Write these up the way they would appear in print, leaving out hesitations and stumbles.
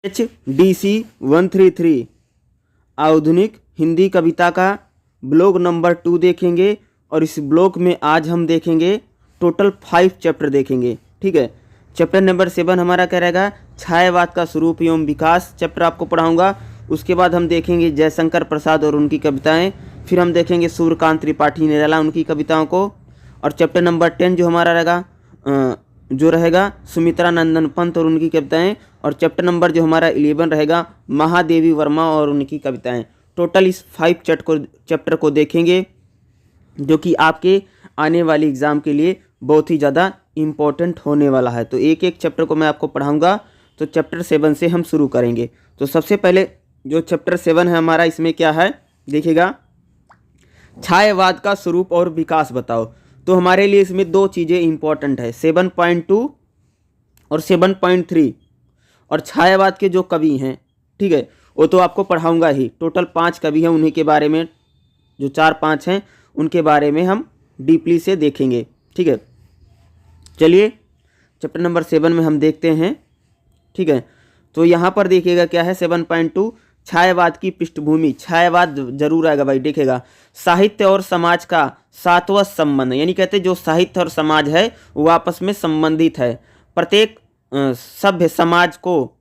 HDC133 आधुनिक हिंदी कविता का blog number 2 देखेंगे। और इस ब्लॉग में आज हम देखेंगे टोटल 5 चैप्टर देखेंगे। ठीक है, चैप्टर नंबर 7 हमारा क्या रहेगा, छायावाद का स्वरूप एवं विकास चैप्टर आपको पढ़ाऊंगा। उसके बाद हम देखेंगे जयशंकर प्रसाद और उनकी कविताएं। फिर हम देखेंगे सूर्यकांत त्रिपाठी निराला उनकी कविताओं को। और चैप्टर नंबर 10 जो हमारा रहेगा सुमित्रा नंदन पंत और उनकी कविताएं। और चैप्टर नंबर जो हमारा 11 रहेगा महादेवी वर्मा और उनकी कविताएं। टोटल इस 5 चैप्टर को देखेंगे जो कि आपके आने वाली एग्ज़ाम के लिए बहुत ही ज़्यादा इम्पोर्टेंट होने वाला है। तो एक एक चैप्टर को मैं आपको पढ़ाऊंगा। तो चैप्टर 7 से हम शुरू करेंगे। तो सबसे पहले जो चैप्टर 7 है हमारा, इसमें क्या है देखिएगा, छायावाद का स्वरूप और विकास बताओ। तो हमारे लिए इसमें 2 चीज़ें इंपॉर्टेंट है, 7.2 और 7.3। और छायावाद के जो कवि हैं, ठीक है, वो तो आपको पढ़ाऊंगा ही। टोटल 5 कवि हैं, उन्हीं के बारे में जो 4-5 हैं उनके बारे में हम डीपली से देखेंगे। ठीक है, चलिए चैप्टर नंबर 7 में हम देखते हैं। ठीक है, तो यहाँ पर देखिएगा क्या है 7.2 छायावाद की पृष्ठभूमि। छायावाद जरूर आएगा भाई, देखेगा साहित्य और समाज का सातवां संबंध, यानी कहते जो साहित्य और समाज है वो आपस में संबंधित है। प्रत्येक सभ्य समाज को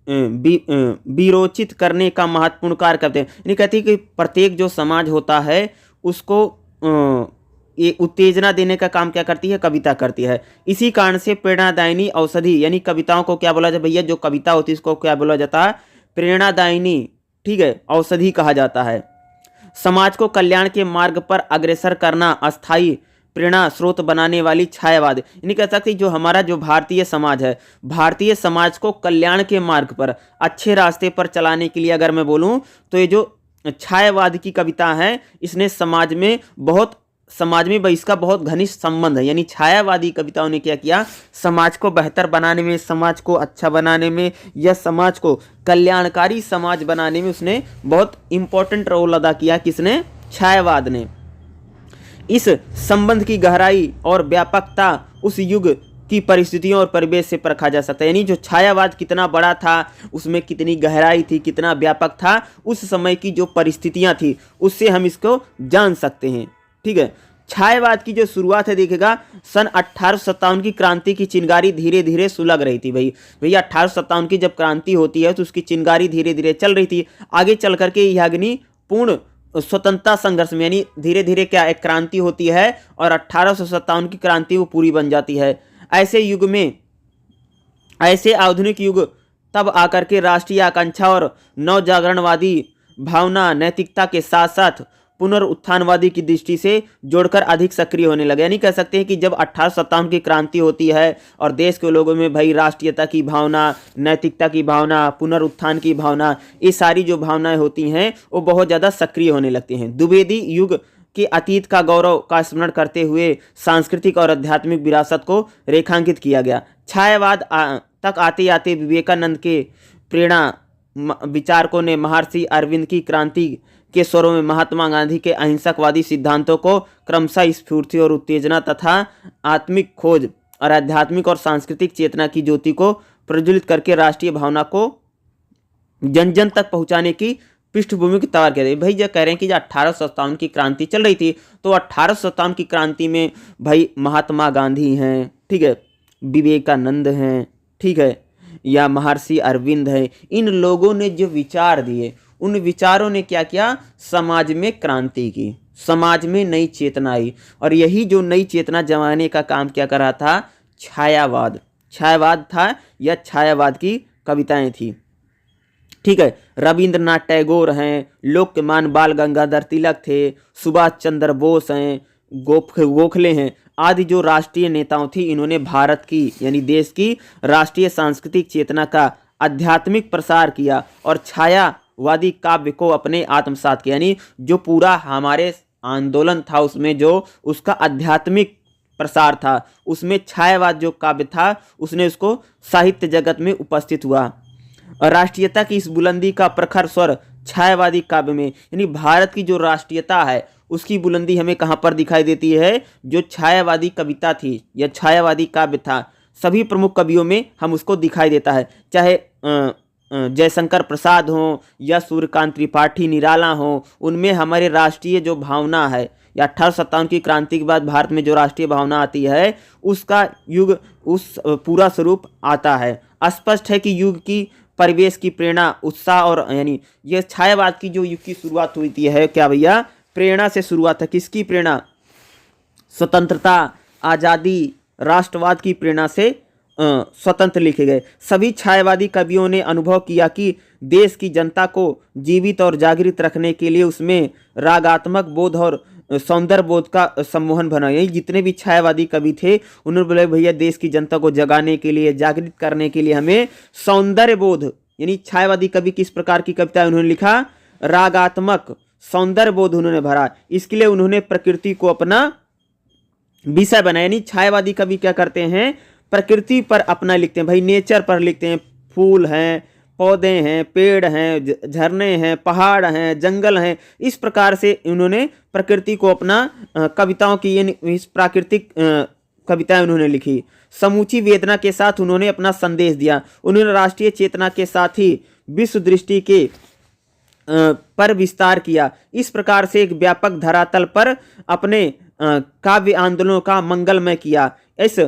विरोचित करने का महत्वपूर्ण कार्य करते हैं। यानी कहते हैं कि प्रत्येक जो समाज होता है उसको ये उत्तेजना देने का काम क्या करती है, कविता करती है। इसी कारण से प्रेरणादायिनी औषधि, यानी कविताओं को क्या बोला जाता है भैया, जो कविता होती है इसको क्या बोला जाता है, प्रेरणादायिनी, ठीक है, औषधि कहा जाता है। समाज को कल्याण के मार्ग पर अग्रसर करना, अस्थायी प्रेरणा स्रोत बनाने वाली छायावाद, यानी कह सकते जो हमारा जो भारतीय समाज है, भारतीय समाज को कल्याण के मार्ग पर अच्छे रास्ते पर चलाने के लिए अगर मैं बोलूं तो ये जो छायावाद की कविता है इसने समाज में इसका बहुत घनिष्ठ संबंध है। यानी छायावादी कविताओं ने क्या किया, समाज को बेहतर बनाने में, समाज को अच्छा बनाने में या समाज को कल्याणकारी समाज बनाने में उसने बहुत इंपॉर्टेंट रोल अदा किया। किसने, छायावाद ने। इस संबंध की गहराई और व्यापकता उस युग की परिस्थितियों और परिवेश से परखा जा सकता है। यानी जो छायावाद कितना बड़ा था, उसमें कितनी गहराई थी, कितना व्यापक था, उस समय की जो परिस्थितियां थी उससे हम इसको जान सकते हैं। ठीक है, छायावाद की जो शुरुआत है देखिएगा सन 1857 की क्रांति की चिंगारी धीरे धीरे सुलग रही थी। भैया 1857 की जब क्रांति होती है तो उसकी चिंगारी धीरे धीरे चल रही थी। आगे चल करके यह अग्नि पूर्ण स्वतंत्रता संघर्ष में, यानी धीरे धीरे क्या एक क्रांति होती है और 1857 की क्रांति वो पूरी बन जाती है। ऐसे युग में, ऐसे आधुनिक युग तब आकर के राष्ट्रीय आकांक्षा और नव जागरणवादी भावना नैतिकता के साथ साथ पुनरुत्थानवादी की दृष्टि से जोड़कर अधिक सक्रिय होने लगे। यानी कह सकते हैं कि जब 1857 की क्रांति होती है और देश के लोगों में भाई राष्ट्रीयता की भावना, नैतिकता की भावना, पुनरुत्थान की भावना, ये सारी जो भावनाएं होती हैं वो बहुत ज़्यादा सक्रिय होने लगती हैं। द्विवेदी युग के अतीत का गौरव का स्मरण करते हुए सांस्कृतिक और आध्यात्मिक विरासत को रेखांकित किया गया। छायावाद तक आते आते विवेकानंद के प्रेरणा विचारकों ने महर्षि अरविंद की क्रांति के स्वरों में महात्मा गांधी के अहिंसकवादी सिद्धांतों को क्रमशः स्फूर्ति और उत्तेजना तथा आत्मिक खोज और आध्यात्मिक और सांस्कृतिक चेतना की ज्योति को प्रज्वलित करके राष्ट्रीय भावना को जन जन तक पहुंचाने की पृष्ठभूमि की तैयार कर रहे। भाई जो कह रहे हैं कि 1857 की क्रांति चल रही थी तो 1857 की क्रांति में भाई महात्मा गांधी हैं, ठीक है, विवेकानंद हैं, ठीक है, या महर्षि अरविंद है, इन लोगों ने जो विचार दिए उन विचारों ने क्या किया, समाज में क्रांति की, समाज में नई चेतना आई। और यही जो नई चेतना जमाने का काम क्या कर रहा था, छायावाद था या छायावाद की कविताएं थी। ठीक है, रविंद्रनाथ टैगोर हैं, लोकमान्य बाल गंगाधर तिलक थे, सुभाष चंद्र बोस हैं, गोखले हैं, आदि जो राष्ट्रीय नेताओं थी, इन्होंने भारत की यानी देश की राष्ट्रीय सांस्कृतिक चेतना का आध्यात्मिक प्रसार किया और छायावादी काव्य को अपने आत्मसात किया। यानी जो पूरा हमारे आंदोलन था उसमें जो उसका आध्यात्मिक प्रसार था, उसमें छायावाद जो काव्य था उसने उसको साहित्य जगत में उपस्थित हुआ। और राष्ट्रीयता की इस बुलंदी का प्रखर स्वर छायावादी काव्य में, यानी भारत की जो राष्ट्रीयता है उसकी बुलंदी हमें कहाँ पर दिखाई देती है, जो छायावादी कविता थी या छायावादी काव्य था, सभी प्रमुख कवियों में हम उसको दिखाई देता है। चाहे जयशंकर प्रसाद हों या सूर्यकांत त्रिपाठी निराला हों, उनमें हमारे राष्ट्रीय जो भावना है या 1857 की क्रांति के बाद भारत में जो राष्ट्रीय भावना आती है उसका युग उस पूरा स्वरूप आता है। स्पष्ट है कि युग की परिवेश की प्रेरणा उत्साह और यानी ये छायावाद की जो युग की शुरुआत हुई थी है क्या भैया, प्रेरणा से शुरुआत है। किसकी प्रेरणा? स्वतंत्रता, आज़ादी, राष्ट्रवाद की प्रेरणा से स्वतंत्र लिखे गए। सभी छायावादी कवियों ने अनुभव किया कि देश की जनता को जीवित और जागृत रखने के लिए उसमें रागात्मक बोध और सौंदर्य बोध का सम्मोहन बना। यही जितने भी छायावादी कवि थे उन्होंने बोले भैया देश की जनता को जगाने के लिए, जागृत करने के लिए हमें सौंदर्य बोध, यानी छायावादी कवि किस प्रकार की कविता उन्होंने लिखा? रागात्मक सौंदर्य बोध उन्होंने भरा। इसके लिए उन्होंने प्रकृति को अपना विषय बनाया। यानी छायावादी कवि क्या करते हैं? प्रकृति पर अपना लिखते हैं, भाई नेचर पर लिखते हैं। फूल हैं, पौधे हैं, पेड़ हैं, झरने हैं, पहाड़ हैं, जंगल हैं। इस प्रकार से उन्होंने प्रकृति को अपना कविताओं की इस प्राकृतिक कविताएं उन्होंने लिखी। समूची वेदना के साथ उन्होंने अपना संदेश दिया। उन्होंने राष्ट्रीय चेतना के साथ ही विश्व दृष्टि के पर विस्तार किया। इस प्रकार से एक व्यापक धरातल पर अपने काव्य आंदोलनों का मंगलमय किया। इस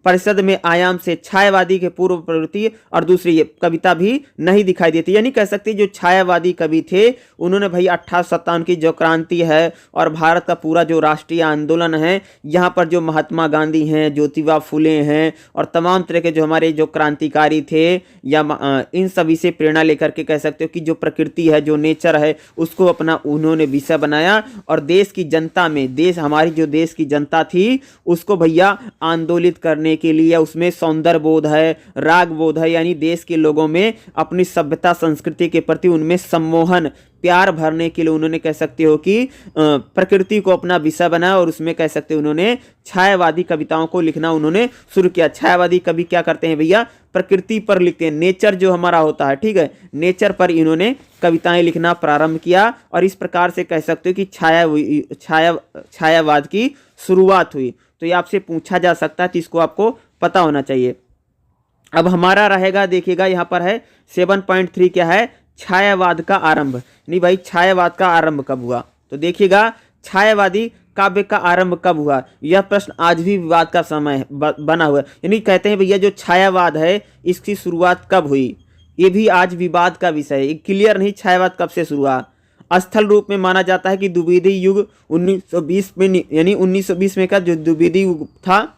परिषद में आयाम से छायावादी के पूर्व प्रवृत्ति और दूसरी ये कविता भी नहीं दिखाई देती। यानी कह सकते जो छायावादी कवि थे उन्होंने भाई 1857 की जो क्रांति है और भारत का पूरा जो राष्ट्रीय आंदोलन है, यहाँ पर जो महात्मा गांधी हैं, ज्योतिबा फुले हैं और तमाम तरह के जो हमारे जो क्रांतिकारी थे या इन सभी से प्रेरणा लेकर के कह सकते हो कि जो प्रकृति है, जो नेचर है, उसको अपना उन्होंने विषय बनाया और देश की जनता में, हमारी जो देश की जनता थी उसको भैया आंदोलित करने के लिए उसमें सौंदर्य बोध है, राग बोध है, यानी देश के लोगों में अपनी सभ्यता संस्कृति के प्रति उनमें सम्मोहन, प्यार भरने के लिए उन्होंने कह सकते हो कि प्रकृति को अपना विषय बनाया और उसमें कह सकते हो उन्होंने छायावादी कविताओं को लिखना उन्होंने शुरू किया। छायावादी कवि क्या करते हैं भैया? प्रकृति पर लिखते हैं, नेचर जो हमारा होता है, ठीक है, नेचर पर इन्होंने कविताएं लिखना प्रारंभ किया और इस प्रकार से कह सकते हो कि छायावाद की शुरुआत हुई। तो ये आपसे पूछा जा सकता है तो इसको आपको पता होना चाहिए। अब हमारा रहेगा, देखिएगा यहाँ पर है 7.3 क्या है? छायावाद का आरंभ। नहीं भाई, छायावाद का आरंभ कब हुआ? तो देखिएगा छायावादी काव्य का आरंभ कब हुआ? यह प्रश्न आज भी विवाद का समय बना हुआ है। यानी कहते हैं भैया जो छायावाद है इसकी शुरुआत कब हुई, ये भी आज विवाद का विषय है। क्लियर नहीं छायावाद कब से शुरू हुआ। स्थल रूप में माना जाता है कि द्विवेदी युग 1920 में, यानी 1920 में का जो द्विवेदी युग था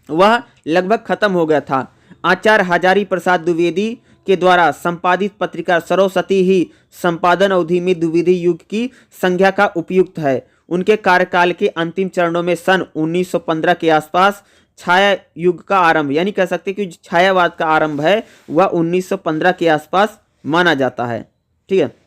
वह लगभग खत्म हो गया था। आचार्य हजारी प्रसाद द्विवेदी के द्वारा संपादित पत्रिका सरस्वती ही संपादन अवधि में द्विवेदी युग की संज्ञा का उपयुक्त है। उनके कार्यकाल के अंतिम चरणों में सन 1915 के आसपास छाया युग का आरंभ, यानी कह सकते हैं कि छायावाद का आरंभ है वह 1915 के आसपास माना जाता है। ठीक है,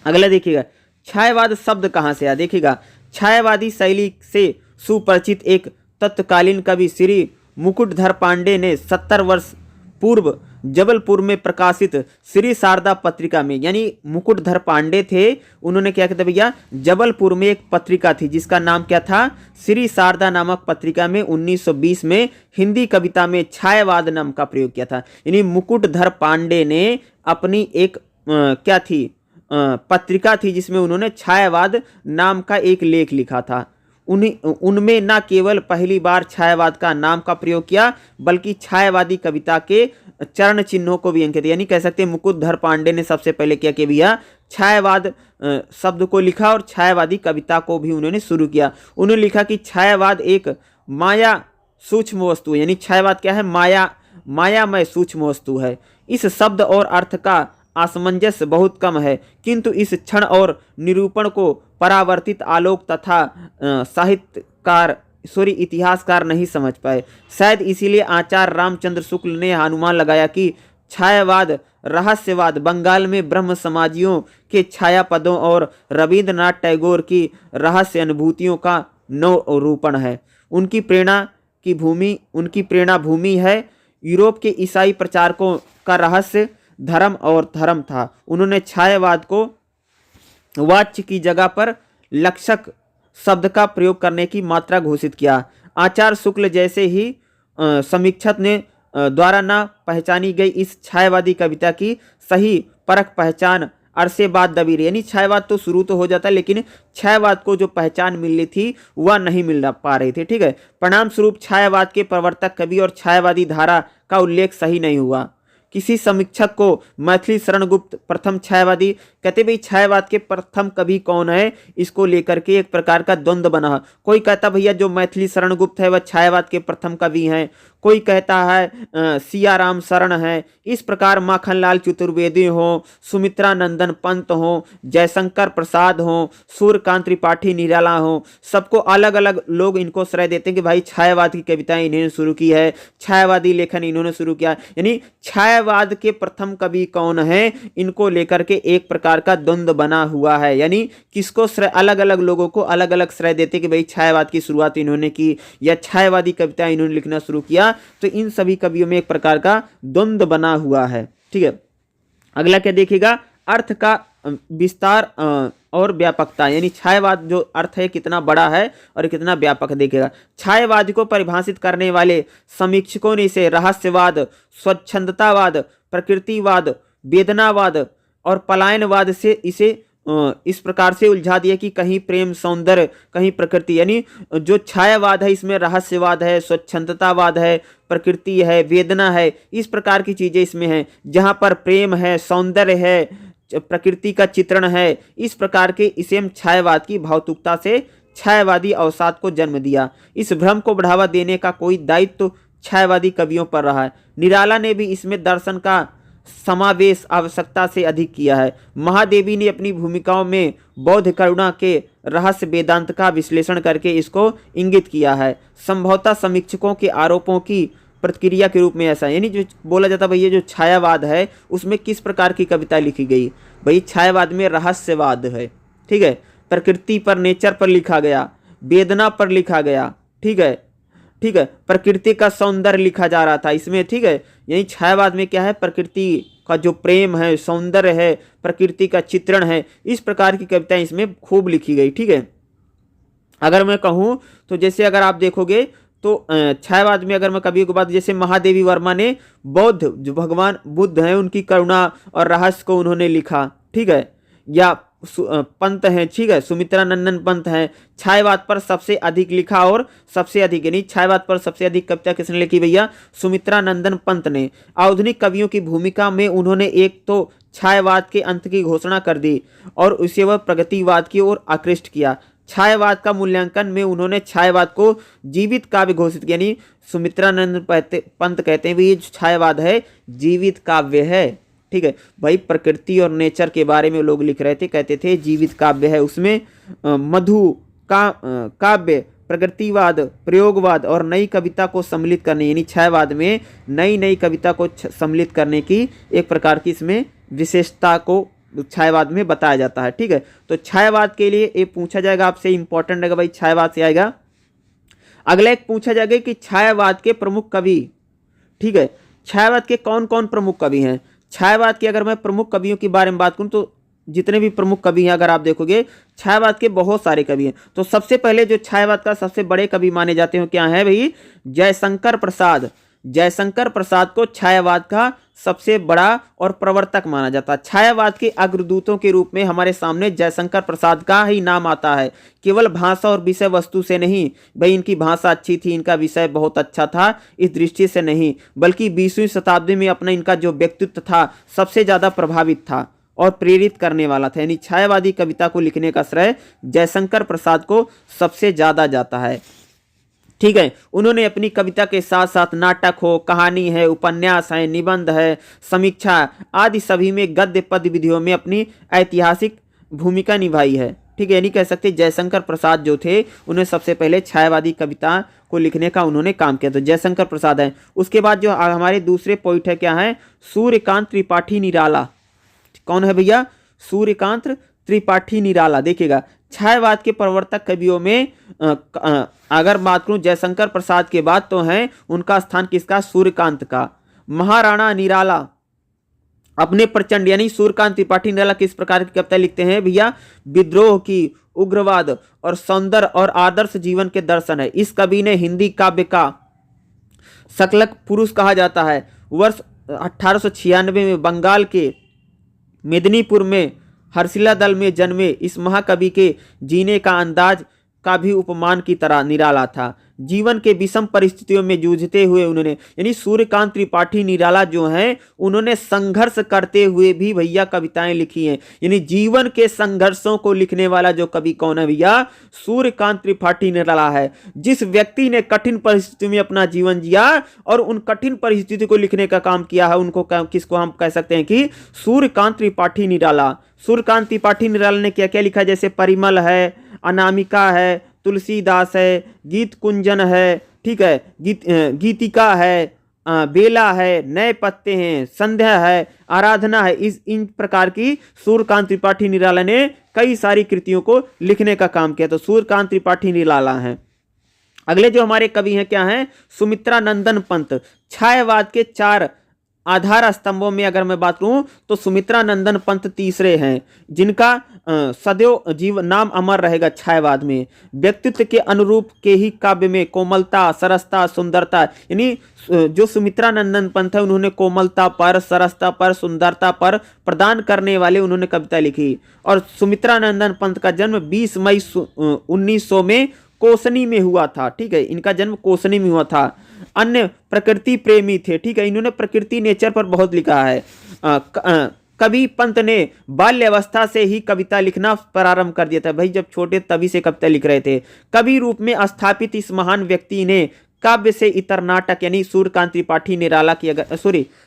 अगला देखिएगा छायावाद शब्द कहाँ से आया। देखिएगा छायावादी शैली से सुपरिचित एक तत्कालीन कवि श्री मुकुटधर पांडे ने 70 वर्ष पूर्व जबलपुर में प्रकाशित श्री शारदा पत्रिका में, यानी मुकुटधर पांडे थे, उन्होंने क्या कहते भैया जबलपुर में एक पत्रिका थी जिसका नाम क्या था? श्री शारदा नामक पत्रिका में 1920 में हिंदी कविता में छायावाद नाम का प्रयोग किया था। यानी मुकुटधर पांडे ने अपनी एक क्या थी पत्रिका थी जिसमें उन्होंने छायावाद नाम का एक लेख लिखा था। उनमें न केवल पहली बार छायावाद का नाम का प्रयोग किया बल्कि छायावादी कविता के चरण चिन्हों को भी अंकित, यानी कह सकते हैं मुकुटधर पांडे ने सबसे पहले क्या किया भैया छायावाद शब्द को लिखा और छायावादी कविता को भी उन्होंने शुरू किया। उन्होंने लिखा कि छायावाद एक माया सूक्ष्म वस्तु है, यानी छायावाद क्या है? मायामय सूक्ष्म वस्तु है। इस शब्द और अर्थ का असमंजस्य बहुत कम है, किंतु इस क्षण और निरूपण को परावर्तित आलोक तथा इतिहासकार नहीं समझ पाए। शायद इसीलिए आचार्य रामचंद्र शुक्ल ने अनुमान लगाया कि छायावाद रहस्यवाद बंगाल में ब्रह्म समाजियों के छाया पदों और रविंद्रनाथ टैगोर की रहस्य अनुभूतियों का नवरूपण है। उनकी प्रेरणा भूमि है यूरोप के ईसाई प्रचारकों का रहस्य धर्म और धर्म था। उन्होंने छायावाद को वाच्य की जगह पर लक्षक शब्द का प्रयोग करने की मात्रा घोषित किया। आचार्य शुक्ल जैसे ही समीक्षक ने द्वारा ना पहचानी गई इस छायावादी कविता की सही परख पहचान अरसे बाद दबी रही। यानी छायावाद तो शुरू तो हो जाता, लेकिन छायावाद को जो पहचान मिलनी थी वह नहीं मिल पा रही थी। ठीक है, परिणाम स्वरूप छायावाद के प्रवर्तक कवि और छायावादी धारा का उल्लेख सही नहीं हुआ। किसी समीक्षक को मैथिली शरण गुप्त प्रथम छायावादी कहते, भाई छायावाद के प्रथम कवि कौन है, इसको लेकर के एक प्रकार का द्वंद्व बना। कोई कहता भैया जो मैथिली शरण गुप्त है वह छायावाद के प्रथम कवि हैं, कोई कहता है सिया राम शरण है। इस प्रकार माखनलाल चतुर्वेदी हो, सुमित्रा नंदन पंत हो, जयशंकर प्रसाद हो, सूर्यकांत त्रिपाठी निराला हो, सबको अलग अलग लोग इनको श्रेय देते हैं कि भाई छायावाद की कविताएं इन्होंने शुरू की है, छायावादी लेखन इन्होंने शुरू किया। यानी छायावाद के प्रथम कवि कौन है, इनको लेकर के एक प्रकार का द्वंद्व बना हुआ है। यानी किसको श्रेय, अलग अलग लोगों को अलग अलग श्रेय देते कि भाई छायावाद की शुरुआत इन्होंने की या छायावादी कविताएं इन्होंने लिखना शुरू किया। तो इन सभी कवियों में एक प्रकार का द्वंद्व बना हुआ है। ठीक है, अगला क्या देखिएगा, अर्थ का विस्तार और व्यापकता। यानी छायावाद जो अर्थ है कितना बड़ा है और कितना व्यापक देखिएगा। छायावाद को परिभाषित करने वाले समीक्षकों ने इसे रहस्यवाद, स्वच्छंदतावाद, प्रकृतिवाद, वेदनावाद और पलायनवाद से इसे इस प्रकार से उलझा दिया कि कहीं प्रेम सौंदर्य, कहीं प्रकृति। यानी जो छायावाद है इसमें रहस्यवाद है, स्वच्छंदतावाद है, प्रकृति है, वेदना है, इस प्रकार की चीजें इसमें हैं। जहां पर प्रेम है, सौंदर्य है, प्रकृति का चित्रण है, इस प्रकार के इसे हम छायावाद की भावुकता से छायावादी अवसाद को जन्म दिया। इस भ्रम को बढ़ावा देने का कोई दायित्व छायावादी कवियों पर रहा है। निराला ने भी इसमें दर्शन का समावेश आवश्यकता से अधिक किया है। महादेवी ने अपनी भूमिकाओं में बौद्ध करुणा के रहस्य वेदांत का विश्लेषण करके इसको इंगित किया है। संभवतः समीक्षकों के आरोपों की प्रतिक्रिया के रूप में ऐसा, यानी जो बोला जाता भैया जो छायावाद है उसमें किस प्रकार की कविता लिखी गई, भाई छायावाद में रहस्यवाद है। ठीक है, प्रकृति पर, नेचर पर लिखा गया, वेदना पर लिखा गया। ठीक है, ठीक है, प्रकृति का सौंदर्य लिखा जा रहा था इसमें। ठीक है, यही छायावाद में क्या है, प्रकृति का जो प्रेम है, सौंदर्य है, प्रकृति का चित्रण है, इस प्रकार की कविताएं इसमें खूब लिखी गई। ठीक है, अगर मैं कहूँ तो जैसे अगर आप देखोगे तो छायावाद में अगर मैं कवियों की बात, जैसे महादेवी वर्मा ने बौद्ध जो भगवान बुद्ध हैं उनकी करुणा और रहस्य को उन्होंने लिखा। ठीक है, या पंत हैं, ठीक है, सुमित्रा नंदन पंत हैं, छायावाद पर सबसे अधिक लिखा और सबसे अधिक, यानी छायावाद पर सबसे अधिक कविता किसने लिखी भैया, सुमित्रा नंदन पंत ने। आधुनिक कवियों की भूमिका में उन्होंने एक तो छायावाद के अंत की घोषणा कर दी और उसे वह प्रगतिवाद की ओर आकृष्ट किया। छायावाद का मूल्यांकन में उन्होंने छायावाद को जीवित काव्य घोषित किया। यानी सुमित्रा नंदन पंत कहते हैं भी ये छायावाद है जीवित काव्य है। ठीक है भाई, प्रकृति और नेचर के बारे में लोग लिख रहे थे, कहते थे जीवित काव्य है। उसमें मधु का काव्य, प्रकृतिवाद, प्रयोगवाद और नई कविता को सम्मिलित करने, यानी छायावाद में नई नई कविता को सम्मिलित करने की एक प्रकार की इसमें विशेषता को छायावाद में बताया जाता है। ठीक है, तो छायावाद के लिए ये पूछा जाएगा आपसे, इंपॉर्टेंट रहेगा भाई, छायावाद से आएगा। अगला एक पूछा जाएगा कि छायावाद के प्रमुख कवि। ठीक है, छायावाद के कौन कौन प्रमुख कवि हैं। छायावाद के अगर मैं प्रमुख कवियों के बारे में बात करूं तो जितने भी प्रमुख कवि हैं अगर आप देखोगे छायावाद के बहुत सारे कवि हैं। तो सबसे पहले जो छायावाद का सबसे बड़े कवि माने जाते हैं क्या है भाई, जयशंकर प्रसाद। जयशंकर प्रसाद को छायावाद का सबसे बड़ा और प्रवर्तक माना जाता है। छायावाद के अग्रदूतों के रूप में हमारे सामने जयशंकर प्रसाद का ही नाम आता है। केवल भाषा और विषय वस्तु से नहीं, भाई इनकी भाषा अच्छी थी, इनका विषय बहुत अच्छा था, इस दृष्टि से नहीं, बल्कि 20वीं शताब्दी में अपना इनका जो व्यक्तित्व था सबसे ज़्यादा प्रभावित था और प्रेरित करने वाला था। यानी छायावादी कविता को लिखने का श्रेय जयशंकर प्रसाद को सबसे ज़्यादा जाता है। ठीक है, उन्होंने अपनी कविता के साथ साथ नाटक हो, कहानी है, उपन्यास है, निबंध है, समीक्षा आदि सभी में गद्य पद विधियों में अपनी ऐतिहासिक भूमिका निभाई है। ठीक है, यानी कह सकते जयशंकर प्रसाद जो थे उन्हें सबसे पहले छायावादी कविता को लिखने का उन्होंने काम किया, तो जयशंकर प्रसाद है। उसके बाद जो हमारे दूसरे पोइट है क्या है, सूर्यकांत त्रिपाठी निराला। कौन है भैया, सूर्यकांत त्रिपाठी निराला। देखिएगा छायावाद के प्रवर्तक कवियों में अगर बात करूं जयशंकर प्रसाद के बाद तो है उनका स्थान किसका, सूर्यकांत का। महाराणा निराला अपने प्रचंड, यानी सूर्यकांत त्रिपाठी निराला किस प्रकार की कविता लिखते हैं भैया, विद्रोह की, उग्रवाद और सौंदर्य और आदर्श जीवन के दर्शन है। इस कवि ने हिंदी काव्य का सकलक पुरुष कहा जाता है। वर्ष 1896 में बंगाल के मेदिनीपुर में हर्षिला दल में जन्मे इस महाकवि के जीने का अंदाज का भी उपमान की तरह निराला था। जीवन के विषम परिस्थितियों में जूझते हुए उन्होंने, यानी सूर्यकांत त्रिपाठी निराला जो हैं, उन्होंने संघर्ष करते हुए भी भैया कविताएं लिखी हैं। यानी जीवन के संघर्षों को लिखने वाला जो कवि कौन है भैया? सूर्यकांत त्रिपाठी निराला है। जिस व्यक्ति ने कठिन परिस्थिति में अपना जीवन जिया और उन कठिन परिस्थिति को लिखने का काम किया है, उनको किसको हम कह सकते हैं कि सूर्यकांत त्रिपाठी निराला। सूर्यकांत त्रिपाठी निराला ने क्या क्या लिखा? जैसे परिमल है, अनामिका है, तुलसीदास है, गीत कुंजन है, ठीक है, गीतिका है, बेला है, नए पत्ते हैं, संध्या है, आराधना है। इन प्रकार की सूर्यकांत त्रिपाठी निराला ने कई सारी कृतियों को लिखने का काम किया। तो सूर्यकांत त्रिपाठी निराला हैं। अगले जो हमारे कवि हैं क्या हैं? सुमित्रा नंदन पंत। छायावाद के 4 आधार स्तंभों में अगर मैं बात करूं तो सुमित्रा नंदन पंत तीसरे हैं, जिनका सदैव जीव नाम अमर रहेगा छायावाद में। व्यक्तित्व के अनुरूप के ही काव्य में कोमलता, सरसता, सुंदरता, यानी जो सुमित्रा नंदन पंत है उन्होंने कोमलता पर, सरसता पर, सुंदरता पर प्रदान करने वाले उन्होंने कविता लिखी। और सुमित्रा नंदन पंत का जन्म 20 मई 1900 में कोसनी में हुआ था। ठीक है, इनका जन्म कोसनी में हुआ था। अन्य प्रकृति प्रेमी थे। ठीक है, इन्होंने प्रकृति नेचर पर बहुत लिखा है। कवि पंत ने बाल्यावस्था से ही कविता लिखना प्रारंभ कर दिया था। भाई जब छोटे तभी से कविता लिख रहे थे। कवि रूप में स्थापित इस महान व्यक्ति ने काव्य से इतर नाटक, यानी सूर्यकांत त्रिपाठी निराला की अगर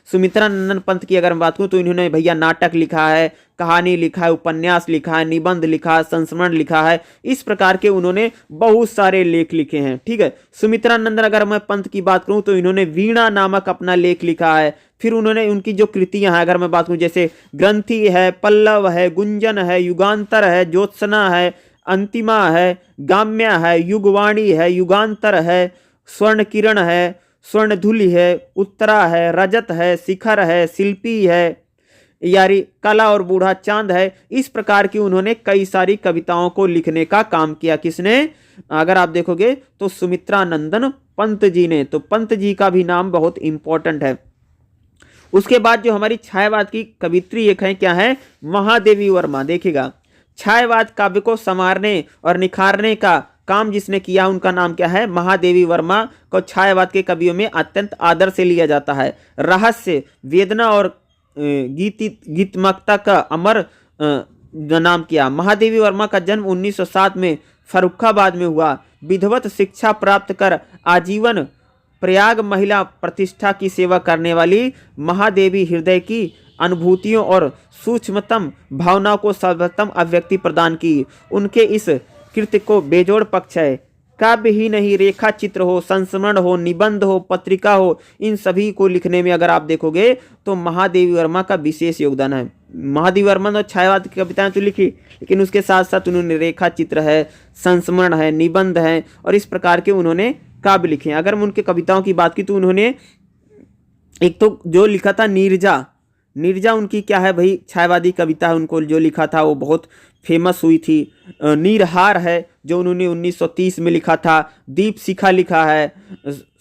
सुमित्रा नंदन पंत की अगर बात करूं तो इन्होंने भैया नाटक लिखा है, कहानी लिखा है, उपन्यास लिखा है, निबंध लिखा है, संस्मरण लिखा है। इस प्रकार के उन्होंने बहुत सारे लेख लिखे हैं। ठीक है, सुमित्रा नंदन अगर मैं पंत की बात करूं तो इन्होंने वीणा नामक अपना लेख लिखा है। फिर उन्होंने उनकी जो कृतियां हैं अगर मैं बात करूं, जैसे ग्रंथि है, पल्लव है, गुंजन है, युगांतर है, ज्योत्सना है, अंतिमा है, गाम्या है, युगवाणी है, युगांतर है, स्वर्ण किरण है, स्वर्ण धुली है, उत्तरा है, रजत है, शिखर है, शिल्पी है, यारी कला और बूढ़ा चांद है। इस प्रकार की उन्होंने कई सारी कविताओं को लिखने का काम किया। किसने? अगर आप देखोगे तो सुमित्रा नंदन पंत जी ने। तो पंत जी का भी नाम बहुत इंपॉर्टेंट है। उसके बाद जो हमारी छायावाद की कवित्री एक है क्या है? महादेवी वर्मा। देखिएगा, छायावाद काव्य को संवारने और निखारने का काम जिसने किया उनका नाम क्या है? महादेवी वर्मा को छायावाद के कवियों में अत्यंत आदर से लिया जाता है। रहस्य, वेदना और गीतमकता का अमर नाम किया। महादेवी वर्मा का जन्म 1907 में फर्रुखाबाद में हुआ। विधिवत शिक्षा प्राप्त कर आजीवन प्रयाग महिला प्रतिष्ठा की सेवा करने वाली महादेवी हृदय की अनुभूतियों और सूक्ष्मतम भावनाओं को सर्वोत्तम अभिव्यक्ति प्रदान की। उनके इस कृत्य को बेजोड़ पक्ष है। काव्य ही नहीं, रेखा चित्र हो, संस्मरण हो, निबंध हो, पत्रिका हो, इन सभी को लिखने में अगर आप देखोगे तो महादेवी वर्मा का विशेष योगदान है। महादेवी वर्मा ने छायावाद की कविताएं तो लिखी, लेकिन उसके साथ साथ उन्होंने रेखा चित्र है, संस्मरण है, निबंध है और इस प्रकार के उन्होंने काव्य लिखे। अगर मैं उनके कविताओं की बात की तो उन्होंने एक तो जो लिखा था नीरजा, नीरजा उनकी क्या है भाई? छायावादी कविता है। उनको जो लिखा था वो बहुत फेमस हुई थी। नीरहार है जो उन्होंने 1930 में लिखा था। दीप शिखा लिखा है।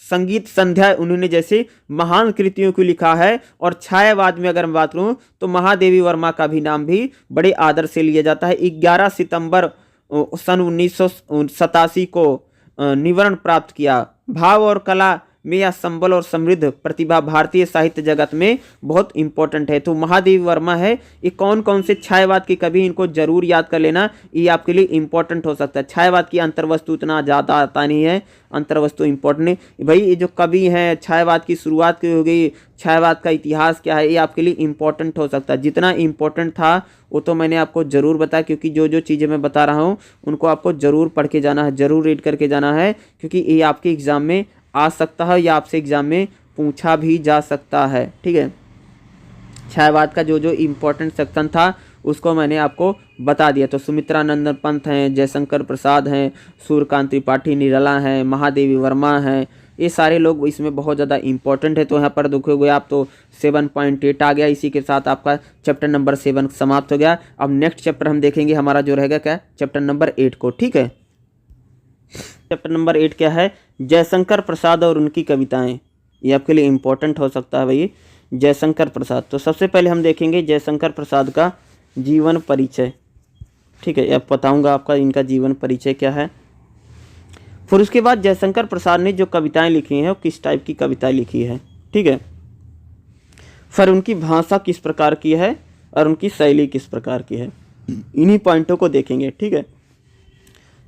संगीत संध्या उन्होंने जैसे महान कृतियों को लिखा है। और छायावाद में अगर मैं बात करूं तो महादेवी वर्मा का भी नाम भी बड़े आदर से लिया जाता है। 11 सितंबर सन 1987 को निवरण प्राप्त किया। भाव और कला में यह संबल और समृद्ध प्रतिभा भारतीय साहित्य जगत में बहुत इंपॉर्टेंट है। तो महादेवी वर्मा है। ये कौन कौन से छायावाद के कवि, इनको जरूर याद कर लेना, ये आपके लिए इंपॉर्टेंट हो सकता है। छायावाद की अंतर्वस्तु इतना ज़्यादा आता नहीं है, अंतर्वस्तु इंपॉर्टेंट नहीं भाई। ये जो कवि हैं, छायावाद की शुरुआत की हो गई, छायावाद का इतिहास क्या है, ये आपके लिए इंपॉर्टेंट हो सकता है। जितना इंपॉर्टेंट था वो तो मैंने आपको जरूर बताया, क्योंकि जो जो चीज़ें मैं बता रहा हूँ उनको आपको जरूर पढ़ के जाना है, जरूर रीड करके जाना है, क्योंकि ये आपके एग्जाम में आ सकता है या आपसे एग्जाम में पूछा भी जा सकता है। ठीक है, छायावाद का जो जो इम्पोर्टेंट सेक्शन था उसको मैंने आपको बता दिया। तो सुमित्रा नंदन पंत हैं, जयशंकर प्रसाद हैं, सूर्यकांत त्रिपाठी निराला हैं, महादेवी वर्मा हैं, ये सारे लोग इसमें बहुत ज़्यादा इंपॉर्टेंट है। तो यहाँ पर देखोगे आप तो 7.8 आ गया। इसी के साथ आपका चैप्टर नंबर 7 समाप्त हो गया। अब नेक्स्ट चैप्टर हम देखेंगे हमारा जो रहेगा क्या, चैप्टर नंबर 8 को। ठीक है, चैप्टर नंबर 8 क्या है? जयशंकर प्रसाद और उनकी कविताएं। ये आपके लिए इम्पोर्टेंट हो सकता है भाई, जयशंकर प्रसाद। तो सबसे पहले हम देखेंगे जयशंकर प्रसाद का जीवन परिचय, ठीक है, अब बताऊंगा आपका इनका जीवन परिचय क्या है। फिर उसके बाद जयशंकर प्रसाद ने जो कविताएं लिखी हैं वो किस टाइप की कविताएं लिखी है, ठीक है, फिर उनकी भाषा किस प्रकार की है और उनकी शैली किस प्रकार की है, इन्हीं पॉइंटों को देखेंगे, ठीक है।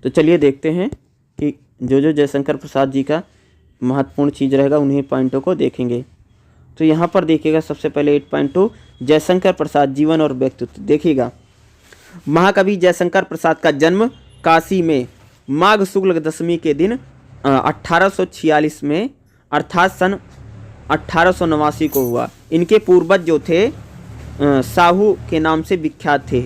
तो चलिए देखते हैं कि जो जयशंकर प्रसाद जी का महत्वपूर्ण चीज़ रहेगा उन्हीं पॉइंटों को देखेंगे। तो यहाँ पर देखिएगा सबसे पहले 8.2 जयशंकर प्रसाद जीवन और व्यक्तित्व। देखिएगा, महाकवि जयशंकर प्रसाद का जन्म काशी में माघ शुक्ल दशमी के दिन 1846 में अर्थात सन 1889 को हुआ। इनके पूर्वज जो थे साहू के नाम से विख्यात थे,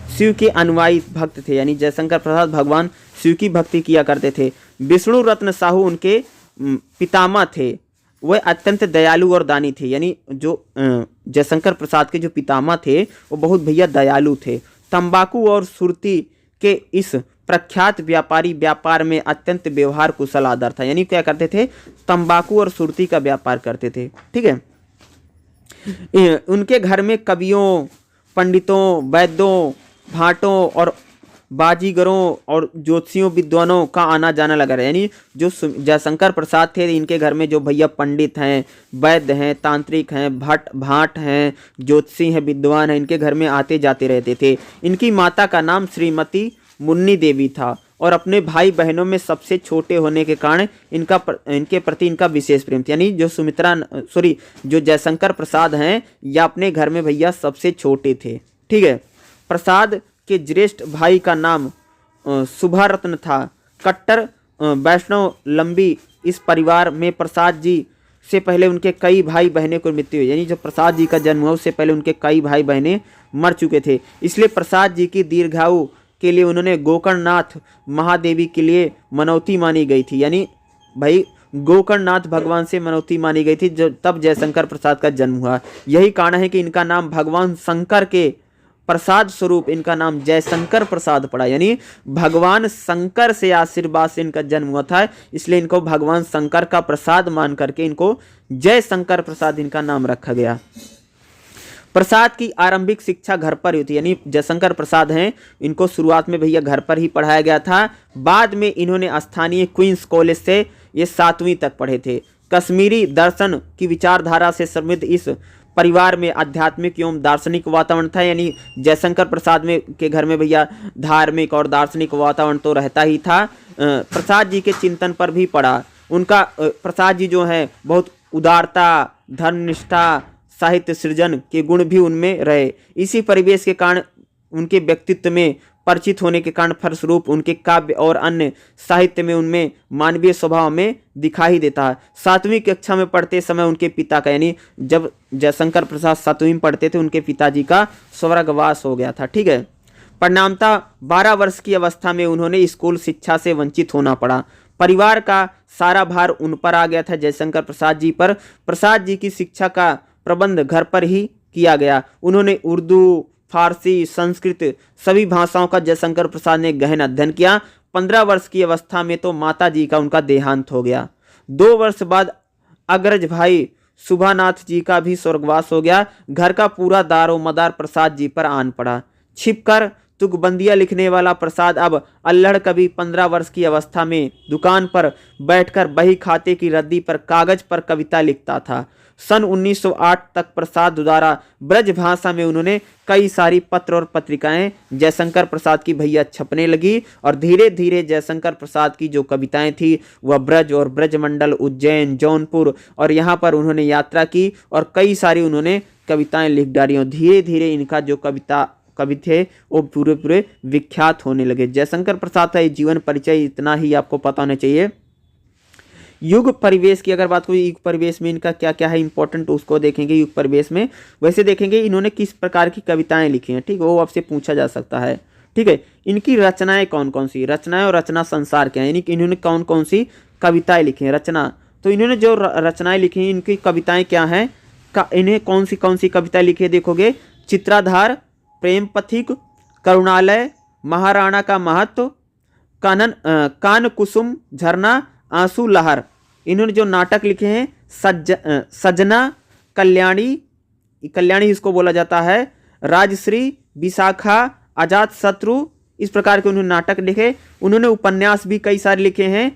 शिव के अनुयायी भक्त थे, यानी जयशंकर प्रसाद भगवान शिव की भक्ति किया करते थे। विष्णु रत्न साहू उनके पितामह थे, वह अत्यंत दयालु और दानी थे, यानी जो जयशंकर प्रसाद के जो पितामह थे वो बहुत भैया दयालु थे। तंबाकू और सुरती के इस प्रख्यात व्यापारी व्यापार में अत्यंत व्यवहार कुशल आदर था, यानी क्या करते थे, तंबाकू और सुरती का व्यापार करते थे, ठीक है। उनके घर में कवियों, पंडितों, वैद्यों, भाटों और बाजीगरों और ज्योतिषियों विद्वानों का आना जाना लगा रहा, यानी जो जयशंकर प्रसाद थे इनके घर में जो भैया पंडित हैं, वैद्य हैं, तांत्रिक हैं, भाट हैं, ज्योतिषी हैं, विद्वान हैं, इनके घर में आते जाते रहते थे। इनकी माता का नाम श्रीमती मुन्नी देवी था और अपने भाई बहनों में सबसे छोटे होने के कारण इनके प्रति इनका विशेष प्रेम था, यानी जो जयशंकर प्रसाद हैं या अपने घर में भैया सबसे छोटे थे, ठीक है। प्रसाद के ज्येष्ठ भाई का नाम सुभारत्न था। कट्टर वैष्णव लंबी इस परिवार में प्रसाद जी से पहले उनके कई भाई बहनें को मृत्यु हुई, यानी जब प्रसाद जी का जन्म हुआ उससे पहले उनके कई भाई बहनें मर चुके थे। इसलिए प्रसाद जी की दीर्घायु के लिए उन्होंने गोकर्णनाथ महादेवी के लिए मनौती मानी गई थी, यानी भाई गोकर्णनाथ भगवान से मनौती मानी गई थी जो तब जयशंकर प्रसाद का जन्म हुआ। यही कारण है कि इनका नाम भगवान शंकर के प्रसाद स्वरूप इनका नाम जयशंकर प्रसाद पड़ा, यानी भगवान शंकर से आशीर्वाद से इनका जन्म हुआ था, इसलिए इनको भगवान शंकर का प्रसाद मान करके इनको जयशंकर प्रसाद इनका नाम रखा गया। प्रसाद की आरंभिक शिक्षा घर पर हुई थी, यानी जयशंकर प्रसाद हैं इनको शुरुआत में भैया घर पर ही पढ़ाया गया था। बाद में इन्होंने स्थानीय क्वींस कॉलेज से ये 7वीं तक पढ़े थे। कश्मीरी दर्शन की विचारधारा से समृद्ध इस परिवार में आध्यात्मिक एवं दार्शनिक वातावरण था, यानी जयशंकर प्रसाद के घर में भैया धार्मिक और दार्शनिक वातावरण तो रहता ही था। प्रसाद जी के चिंतन पर भी पड़ा। उनका प्रसाद जी जो है बहुत उदारता, धर्मनिष्ठा, साहित्य सृजन के गुण भी उनमें रहे। इसी परिवेश के कारण उनके व्यक्तित्व में परिचित होने के कारण फलस्वरूप उनके काव्य और अन्य साहित्य में उनमें मानवीय स्वभाव में दिखाई देता है। 7वीं कक्षा में पढ़ते समय उनके पिता का, यानी जब जयशंकर प्रसाद 7वीं में पढ़ते थे उनके पिताजी का स्वर्गवास हो गया था, ठीक है। परिणामतः 12 वर्ष की अवस्था में उन्होंने स्कूल शिक्षा से वंचित होना पड़ा। परिवार का सारा भार उन पर आ गया था, जयशंकर प्रसाद जी पर। प्रसाद जी की शिक्षा का प्रबंध घर पर ही किया गया। उन्होंने उर्दू, फारसी, संस्कृत सभी भाषाओं का जयशंकर प्रसाद ने गहन अध्ययन किया। 15 वर्ष की अवस्था में तो माता जी का उनका देहांत हो गया। 2 वर्ष बाद अग्रज भाई सुभानाथ जी का भी स्वर्गवास हो गया। घर का पूरा दारोमदार प्रसाद जी पर आन पड़ा। छिपकर तुकबंदियाँ लिखने वाला प्रसाद अब अल्हड़ कवि 15 वर्ष की अवस्था में दुकान पर बैठकर बही खाते की रद्दी पर कागज पर कविता लिखता था। सन 1908 तक प्रसाद द्वारा ब्रज भाषा में उन्होंने कई सारी पत्र और पत्रिकाएं जयशंकर प्रसाद की भैया छपने लगी और धीरे धीरे जयशंकर प्रसाद की जो कविताएं थी वह ब्रज और ब्रजमंडल, उज्जैन, जौनपुर और यहाँ पर उन्होंने यात्रा की और कई सारी उन्होंने कविताएं लिख डाली। धीरे धीरे इनका जो कवि थे वो पूरे विख्यात होने लगे। जयशंकर प्रसाद का जीवन परिचय इतना ही आपको पता होना चाहिए। युग परिवेश की अगर बात करें, युग परिवेश में इनका क्या क्या है इंपॉर्टेंट उसको देखेंगे। युग परिवेश में वैसे देखेंगे इन्होंने किस प्रकार की कविताएं लिखी हैं, ठीक है, वो आपसे पूछा जा सकता है, ठीक है। इनकी रचनाएं कौन कौन सी, रचनाएं और रचना संसार क्या है, यानी कि इन्होंने कौन कौन सी कविताएं लिखी हैं। रचना तो इन्होंने जो रचनाएं लिखी हैं इनकी कविताएं क्या हैं, इन्हें कौन सी कविताएं लिखी है देखोगे। चित्राधार, प्रेम पथिक, करुणालय, महाराणा का महत्व, कान कुसुम, झरना, आंसू लहर, इन्होंने जो नाटक लिखे हैं सजना, कल्याणी, कल्याणी इसको बोला जाता है, राजश्री, विशाखा, अजात शत्रु, इस प्रकार के उन्होंने नाटक लिखे। उन्होंने उपन्यास भी कई सारे लिखे हैं,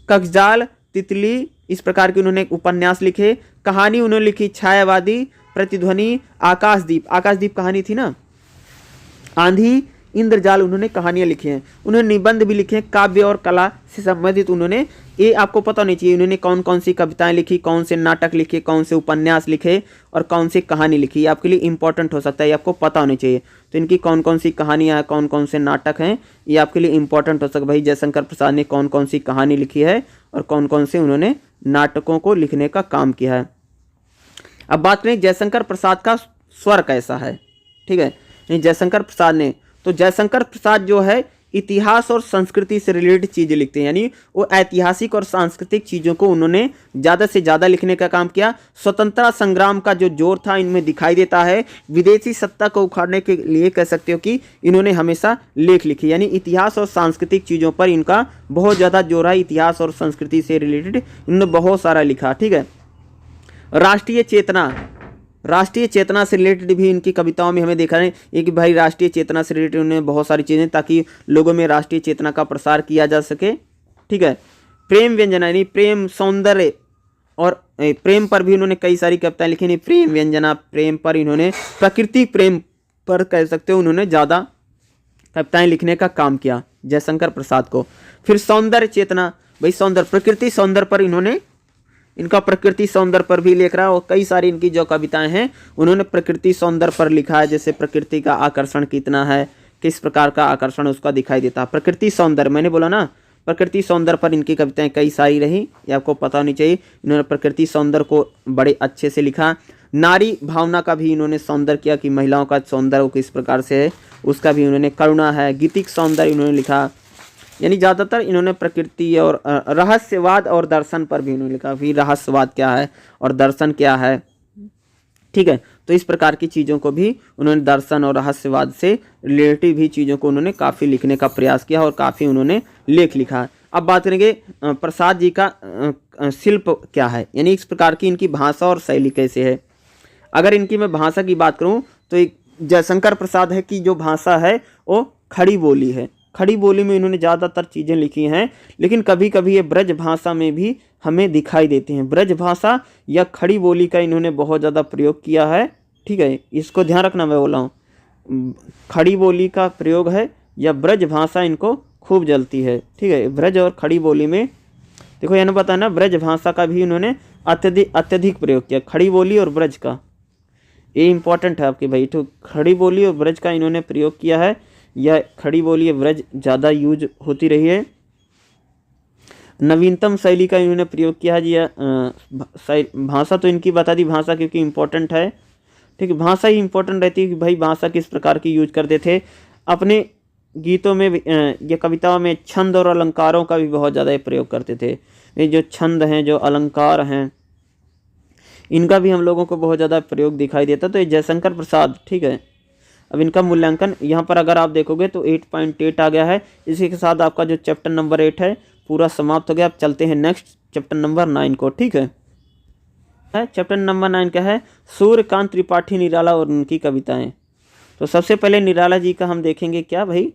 ककजाल, तितली, इस प्रकार के उन्होंने उपन्यास लिखे। कहानी उन्होंने लिखी छायावादी, प्रतिध्वनि, आकाशदीप, आकाशदीप कहानी थी ना, आंधी, इंद्रजाल, उन्होंने कहानियां लिखी हैं। उन्होंने निबंध भी लिखे हैं, काव्य और कला से संबंधित उन्होंने, ये आपको पता होनी चाहिए उन्होंने कौन कौन सी कविताएं लिखी, कौन से नाटक लिखे, कौन से उपन्यास लिखे और कौन सी कहानी लिखी। ये आपके लिए इंपॉर्टेंट हो सकता है, ये आपको पता होनी चाहिए। तो इनकी कौन कौन सी कहानियाँ, कौन कौन से नाटक हैं, ये आपके लिए इंपॉर्टेंट हो सकता है। भाई जयशंकर प्रसाद ने कौन कौन सी कहानी लिखी है और कौन कौन से उन्होंने नाटकों को लिखने का काम किया है। अब बात करें जयशंकर प्रसाद का स्वर कैसा है, ठीक है। जयशंकर प्रसाद ने, तो जयशंकर प्रसाद जो है इतिहास और संस्कृति से रिलेटेड चीज़ें लिखते हैं, यानी वो ऐतिहासिक और सांस्कृतिक चीज़ों को उन्होंने ज़्यादा से ज़्यादा लिखने का काम किया। स्वतंत्रता संग्राम का जो जोर था इनमें दिखाई देता है। विदेशी सत्ता को उखाड़ने के लिए कह सकते हो कि इन्होंने हमेशा लेख लिखे, यानी इतिहास और सांस्कृतिक चीज़ों पर इनका बहुत ज़्यादा जोर है। इतिहास और संस्कृति से रिलेटेड इन्होंने बहुत सारा लिखा, ठीक है। राष्ट्रीय चेतना, राष्ट्रीय चेतना से रिलेटेड भी इनकी कविताओं में हमें देखा है कि भाई राष्ट्रीय चेतना से रिलेटेड उन्होंने बहुत सारी चीज़ें, ताकि लोगों में राष्ट्रीय चेतना का प्रसार किया जा सके, ठीक है। प्रेम व्यंजना, यानी प्रेम, सौंदर्य और प्रेम पर भी उन्होंने कई सारी कविताएं लिखी। नहीं प्रेम व्यंजना, प्रेम पर इन्होंने, प्रकृति प्रेम पर कह सकते हो उन्होंने ज़्यादा कविताएं लिखने का काम किया जयशंकर प्रसाद को। फिर सौंदर्य चेतना, भाई सौंदर्य, प्रकृति सौंदर्य पर इन्होंने, इनका प्रकृति सौंदर्य पर भी लिख रहा है और कई सारी इनकी जो कविताएं हैं उन्होंने प्रकृति सौंदर्य पर लिखा है। जैसे प्रकृति का आकर्षण कितना है, किस प्रकार का आकर्षण उसका दिखाई देता है, प्रकृति सौंदर्य, मैंने बोला ना प्रकृति सौंदर्य पर इनकी कविताएं कई सारी रही, ये आपको पता होनी चाहिए। इन्होंने प्रकृति सौंदर्य को बड़े अच्छे से लिखा। नारी भावना का भी इन्होंने सौंदर्य किया कि महिलाओं का सौंदर्य किस प्रकार से है, उसका भी उन्होंने, करुणा है, गीतिक सौंदर्य इन्होंने लिखा। यानी ज़्यादातर इन्होंने प्रकृति और रहस्यवाद और दर्शन पर भी इन्होंने लिखा, फिर रहस्यवाद क्या है और दर्शन क्या है, ठीक है। तो इस प्रकार की चीज़ों को भी उन्होंने, दर्शन और रहस्यवाद से रिलेटिव भी चीज़ों को उन्होंने काफ़ी लिखने का प्रयास किया और काफ़ी उन्होंने लेख लिखा। अब बात करेंगे प्रसाद जी का शिल्प क्या है, यानी इस प्रकार की इनकी भाषा और शैली कैसे है। अगर इनकी मैं भाषा की बात करूँ तो एक जयशंकर प्रसाद है कि जो भाषा है वो खड़ी बोली है। खड़ी बोली में इन्होंने ज़्यादातर चीज़ें लिखी हैं, लेकिन कभी कभी ये ब्रज भाषा में भी हमें दिखाई देती हैं। ब्रज भाषा या खड़ी बोली का इन्होंने बहुत ज़्यादा प्रयोग किया है, ठीक है, इसको ध्यान रखना। मैं बोला हूँ खड़ी बोली का प्रयोग है या ब्रज भाषा इनको खूब जलती है, ठीक है। ब्रज और खड़ी बोली में देखो यहाँ पता है ना, ब्रज भाषा का भी इन्होंने अत्यधिक प्रयोग किया, खड़ी बोली और ब्रज का, ये इंपॉर्टेंट है आपके भाई। तो खड़ी बोली और ब्रज का इन्होंने प्रयोग किया है, या खड़ी बोली ब्रज ज़्यादा यूज होती रही है। नवीनतम शैली का इन्होंने प्रयोग किया है जी। भाषा तो इनकी बता दी, भाषा क्योंकि इम्पोर्टेंट है, ठीक है। भाषा ही इम्पोर्टेंट रहती है कि भाई भाषा किस प्रकार की यूज करते थे। अपने गीतों में या कविताओं में छंद और अलंकारों का भी बहुत ज़्यादा प्रयोग करते थे। ये जो छंद हैं, जो अलंकार हैं, इनका भी हम लोगों को बहुत ज़्यादा प्रयोग दिखाई देता। तो ये जयशंकर प्रसाद, ठीक है। अब इनका मूल्यांकन यहाँ पर अगर आप देखोगे तो 8.8 आ गया है। इसी के साथ आपका जो चैप्टर नंबर 8 है पूरा समाप्त हो गया। अब चलते हैं नेक्स्ट चैप्टर नंबर 9 को, ठीक है। चैप्टर नंबर 9 क्या है, सूर्यकांत त्रिपाठी निराला और उनकी कविताएं। तो सबसे पहले निराला जी का हम देखेंगे क्या भाई,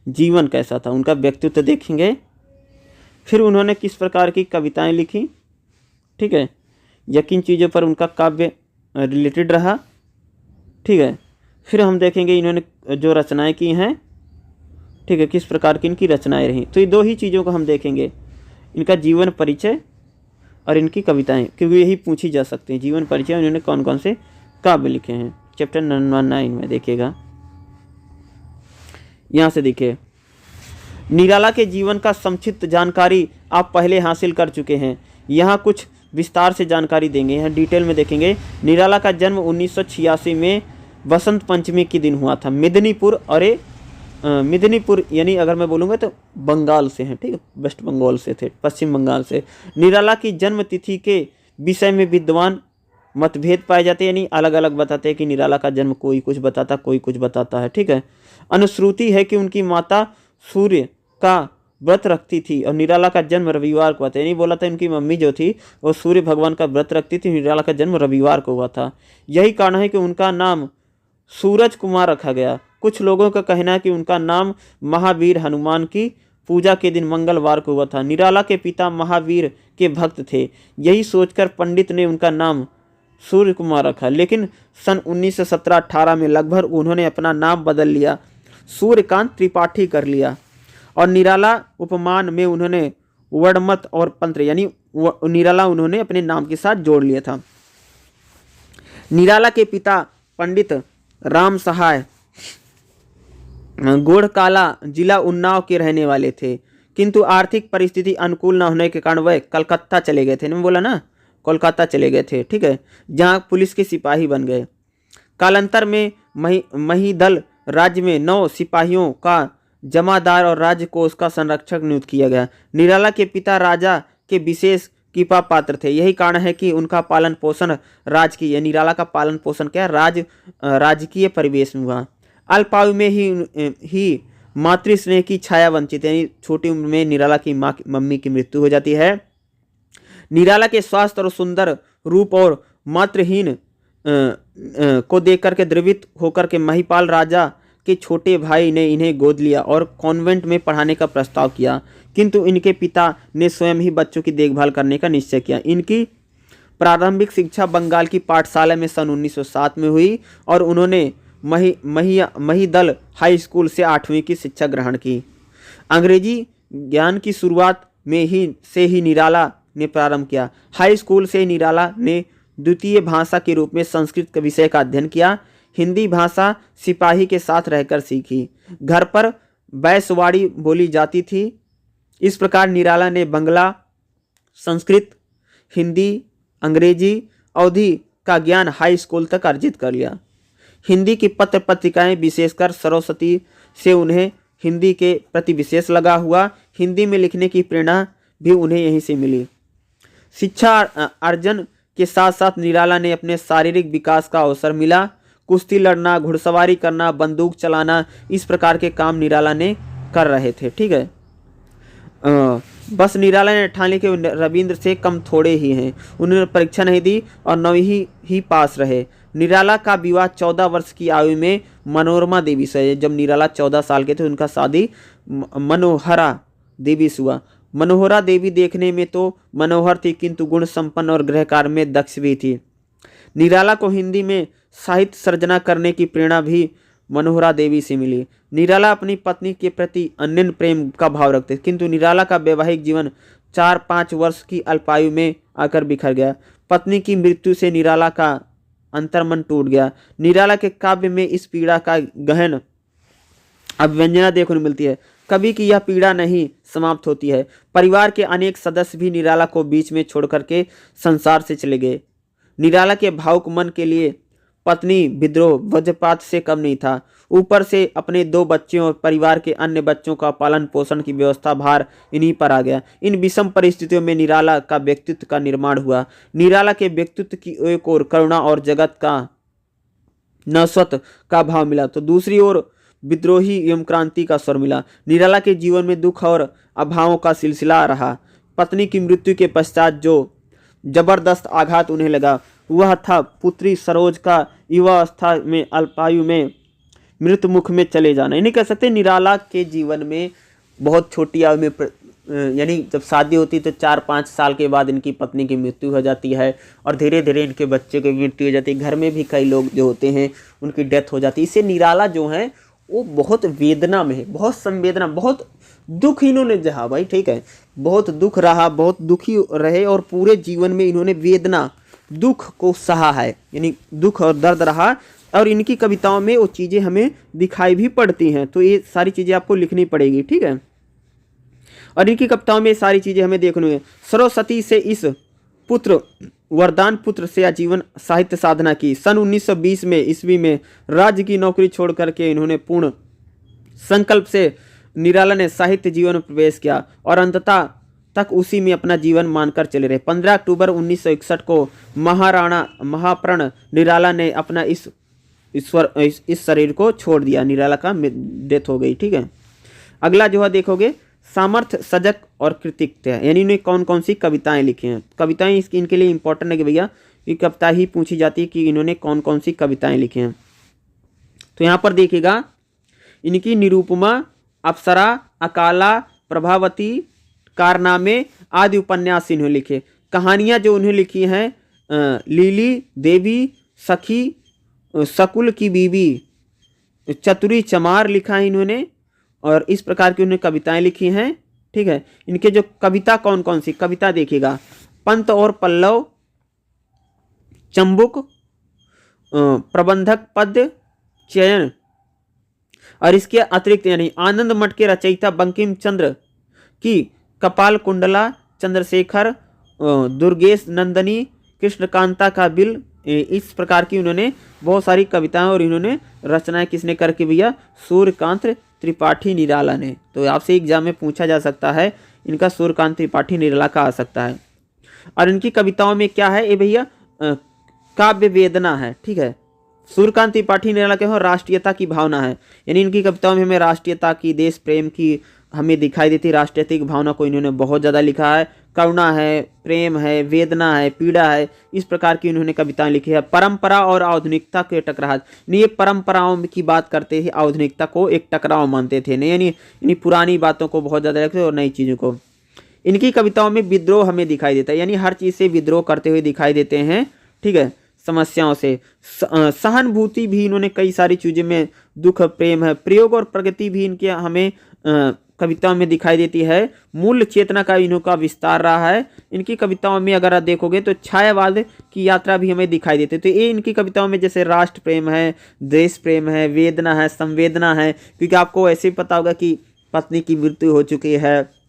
जीवन कैसा था, उनका व्यक्तित्व देखेंगे। फिर उन्होंने किस प्रकार की कविताएं लिखी, ठीक है, या किन चीज़ों पर उनका काव्य रिलेटेड रहा, ठीक है। फिर हम देखेंगे इन्होंने जो रचनाएं की हैं, ठीक है, किस प्रकार की इनकी रचनाएं रहीं। तो ये दो ही चीज़ों को हम देखेंगे, इनका जीवन परिचय और इनकी कविताएं, क्योंकि यही पूछी जा सकती हैं। जीवन परिचय उन्होंने कौन कौन से काव्य लिखे हैं, चैप्टर नंबर 9 में देखिएगा। यहाँ से देखिए, निराला के जीवन का संक्षिप्त जानकारी आप पहले हासिल कर चुके हैं। यहाँ कुछ विस्तार से जानकारी देंगे, यहाँ डिटेल में देखेंगे। निराला का जन्म 1986 में बसंत पंचमी के दिन हुआ था, मिदनीपुर। अरे मिदनीपुर यानी अगर मैं बोलूँगा तो बंगाल से हैं, ठीक है, वेस्ट बंगाल से थे, पश्चिम बंगाल से। निराला की जन्म तिथि के विषय में विद्वान मतभेद पाए जाते हैं, यानी अलग अलग बताते हैं कि निराला का जन्म कोई कुछ बताता, कोई कुछ बताता है, ठीक है। अनुश्रुति है कि उनकी माता सूर्य का व्रत रखती थी और निराला का जन्म रविवार को हुआ था। यानी बोला था इनकी मम्मी जो थी वो सूर्य भगवान का व्रत रखती थी, निराला का जन्म रविवार को हुआ था। यही कारण है कि उनका नाम सूरज कुमार रखा गया। कुछ लोगों का कहना है कि उनका नाम महावीर हनुमान की पूजा के दिन मंगलवार को हुआ था। निराला के पिता महावीर के भक्त थे, यही सोचकर पंडित ने उनका नाम सूर्य कुमार रखा। लेकिन सन 1917-18 में लगभग उन्होंने अपना नाम बदल लिया, सूर्यकांत त्रिपाठी कर लिया और निराला उपमान में उन्होंने वर्णमत और पंत्र यानी निराला उन्होंने अपने नाम के साथ जोड़ लिया था। निराला के पिता पंडित राम सहाय गोढ़काला जिला उन्नाव के रहने वाले थे, किंतु आर्थिक परिस्थिति अनुकूल न होने के कारण वह कलकत्ता चले गए थे। मैंने बोला ना कोलकाता चले गए थे, ठीक है, जहाँ पुलिस के सिपाही बन गए। कालांतर में महिदल राज्य में 9 सिपाहियों का जमादार और राज्य कोष का संरक्षक नियुक्त किया गया। निराला के पिता राजा के विशेष कृपा पात्र थे, यही कारण है कि उनका पालन पोषण राजकीय निराला का पालन पोषण क्या राजकीय परिवेश में हुआ। अल्पायु में ही मातृस्नेह की छाया वंचित, यानी छोटी उम्र में निराला की मम्मी की मृत्यु हो जाती है। निराला के स्वास्थ्य और सुंदर रूप और मातृहीन को देखकर के द्रवित होकर के महिपाल राजा के छोटे भाई ने इन्हें गोद लिया और कॉन्वेंट में पढ़ाने का प्रस्ताव किया, किंतु इनके पिता ने स्वयं ही बच्चों की देखभाल करने का निश्चय किया। इनकी प्रारंभिक शिक्षा बंगाल की पाठशाला में सन 1907 में हुई और उन्होंने महिदल हाई स्कूल से 8वीं की शिक्षा ग्रहण की। अंग्रेजी ज्ञान की शुरुआत में ही निराला ने प्रारंभ किया। हाई स्कूल से निराला ने द्वितीय भाषा के रूप में संस्कृत के विषय का अध्ययन किया। हिंदी भाषा सिपाही के साथ रहकर सीखी। घर पर बैसवाड़ी बोली जाती थी। इस प्रकार निराला ने बंगला, संस्कृत, हिंदी, अंग्रेजी, अवधी का ज्ञान हाई स्कूल तक अर्जित कर लिया। हिंदी की पत्र पत्रिकाएं, विशेषकर सरस्वती से उन्हें हिंदी के प्रति विशेष लगा हुआ। हिंदी में लिखने की प्रेरणा भी उन्हें यहीं से मिली। शिक्षा अर्जन के साथ साथ निराला ने अपने शारीरिक विकास का अवसर मिला। कुश्ती लड़ना, घुड़सवारी करना, बंदूक चलाना, इस प्रकार के काम निराला ने कर रहे थे, ठीक है। बस निराला ने ठान लिया कि रविंद्र से कम थोड़े ही हैं। उन्होंने परीक्षा नहीं दी और 9वीं ही पास रहे। निराला का विवाह 14 वर्ष की आयु में मनोरमा देवी से, जब निराला 14 साल के थे उनका शादी मनोहरा देवी से हुआ। मनोहरा देवी देखने में तो मनोहर थी, किंतु गुण संपन्न और गृह कार्य में दक्ष भी थी। निराला को हिंदी में साहित्य सर्जना करने की प्रेरणा भी मनोहरा देवी से मिली। निराला अपनी पत्नी के प्रति अनन्य प्रेम का भाव रखते, किंतु निराला का वैवाहिक जीवन 4-5 वर्ष की अल्पायु में आकर बिखर गया। पत्नी की मृत्यु से निराला का अंतर्मन टूट गया। निराला के काव्य में इस पीड़ा का गहन अभिव्यंजना देखने को मिलती है। कभी की यह पीड़ा नहीं समाप्त होती है। परिवार के अनेक सदस्य भी निराला को बीच में छोड़ करके संसार से चले गए। निराला के भावुक मन के लिए पत्नी विद्रोह वज्रपात से कम नहीं था। ऊपर से अपने 2 बच्चों और परिवार के अन्य बच्चों का पालन पोषण की व्यवस्था भार इन्हीं पर आ गया। इन विषम परिस्थितियों में निराला का व्यक्तित्व का निर्माण हुआ। निराला के व्यक्तित्व की एक ओर करुणा और जगत का नस्वत का भाव मिला, तो दूसरी ओर विद्रोही एवं क्रांति का स्वर मिला। निराला के जीवन में दुख और अभावों का सिलसिला रहा। पत्नी की मृत्यु के पश्चात जो जबरदस्त आघात उन्हें लगा वह था पुत्री सरोज का युवावस्था में अल्पायु में मृत मुख में चले जाना। नहीं कह सकते निराला के जीवन में बहुत छोटी आयु में यानी जब शादी होती तो 4-5 साल के बाद इनकी पत्नी की मृत्यु हो जाती है और धीरे धीरे इनके बच्चे की मृत्यु हो जाती है। घर में भी कई लोग जो होते हैं उनकी डेथ हो जाती है। इससे निराला जो है वो बहुत वेदना में है, बहुत संवेदना, बहुत दुख इन्होंने जहा भाई, ठीक है, बहुत दुख रहा, बहुत दुखी रहे और पूरे जीवन में इन्होंने वेदना दुख को सहा है, यानी दुख और दर्द रहा। और इनकी कविताओं में वो चीज़ें हमें दिखाई भी पड़ती हैं, तो ये सारी चीज़ें आपको लिखनी पड़ेगी, ठीक है। और इनकी कविताओं में सारी चीज़ें हमें देखनी है। सरस्वती से इस पुत्र वरदान पुत्र से आजीवन साहित्य साधना की। सन 1920 में ईस्वी में राज्य की नौकरी छोड़ करके इन्होंने पूर्ण संकल्प से निराला ने साहित्य जीवन में प्रवेश किया और अंततः तक उसी में अपना जीवन मानकर चले रहे। 15 अक्टूबर 1961 को महाराणा महाप्रण निराला ने अपना इस शरीर को छोड़ दिया। निराला का डेथ हो गई, ठीक है। अगला जो है देखोगे सामर्थ्य, सजग और कृतित्व है, यानी इन्होंने कौन कौन सी कविताएं लिखी हैं। कविताएं इसकी इनके लिए इंपॉर्टेंट है कि भैया ये कविता ही पूछी जाती है कि इन्होंने कौन कौन सी कविताएं लिखी हैं। तो यहाँ पर देखिएगा इनकी निरूपमा, अप्सरा, अकाला, प्रभावती, कारनामे आदि उपन्यास इन्होंने लिखे। कहानियाँ जो उन्हें लिखी हैं लीली, देवी, सखी, सकुल की बीवी, चतुरी, चमार लिखा है इन्होंने, और इस प्रकार की उन्होंने कविताएं लिखी हैं। ठीक है, इनके जो कविता कौन कौन सी कविता देखिएगा, पंत और पल्लव, चंबुक, प्रबंधक पद्य, चयन, और इसके अतिरिक्त यानी आनंद मठ के रचयिता बंकिम चंद्र की कपाल कुंडला, चंद्रशेखर, दुर्गेश नंदनी, कृष्णकांता का बिल, इस प्रकार की उन्होंने बहुत सारी कविताएं और इन्होंने रचनाएं किसने करके भैया, सूर्यकांत त्रिपाठी निराला ने। तो आपसे एग्जाम में पूछा जा सकता है, इनका सूर्यकांत त्रिपाठी निराला का आ सकता है। और इनकी कविताओं में क्या है ये भैया, काव्य वेदना है। ठीक है, सूर्यकांत त्रिपाठी निराला के हो राष्ट्रीयता की भावना है, यानी इनकी कविताओं में हमें राष्ट्रीयता की, देश प्रेम की हमें दिखाई देती, राष्ट्रीयता की भावना को इन्होंने बहुत ज़्यादा लिखा है। करुणा है, प्रेम है, वेदना है, पीड़ा है, इस प्रकार की इन्होंने कविताएं लिखी है। परंपरा और आधुनिकता के टकराव, ये परंपराओं की बात करते ही आधुनिकता को एक टकराव मानते थे, नहीं यानी पुरानी बातों को बहुत ज़्यादा रखते और नई चीज़ों को। इनकी कविताओं में विद्रोह हमें दिखाई देता है, यानी हर चीज़ से विद्रोह करते हुए दिखाई देते हैं। ठीक है, समस्याओं से सहानुभूति भी इन्होंने कई सारी चीज़ों में, दुख, प्रेम है, प्रयोग और प्रगति भी इनके हमें कविताओं में दिखाई देती है। मूल्य चेतना का इनका विस्तार रहा है। इनकी कविताओं में अगर आप देखोगे तो छायावाद की यात्रा भी हमें दिखाई देती है। तो ये इनकी कविताओं में जैसे राष्ट्र प्रेम है, देश प्रेम है, वेदना है, संवेदना है, क्योंकि आपको ऐसे ही पता होगा कि पत्नी की मृत्यु हो चुकी है,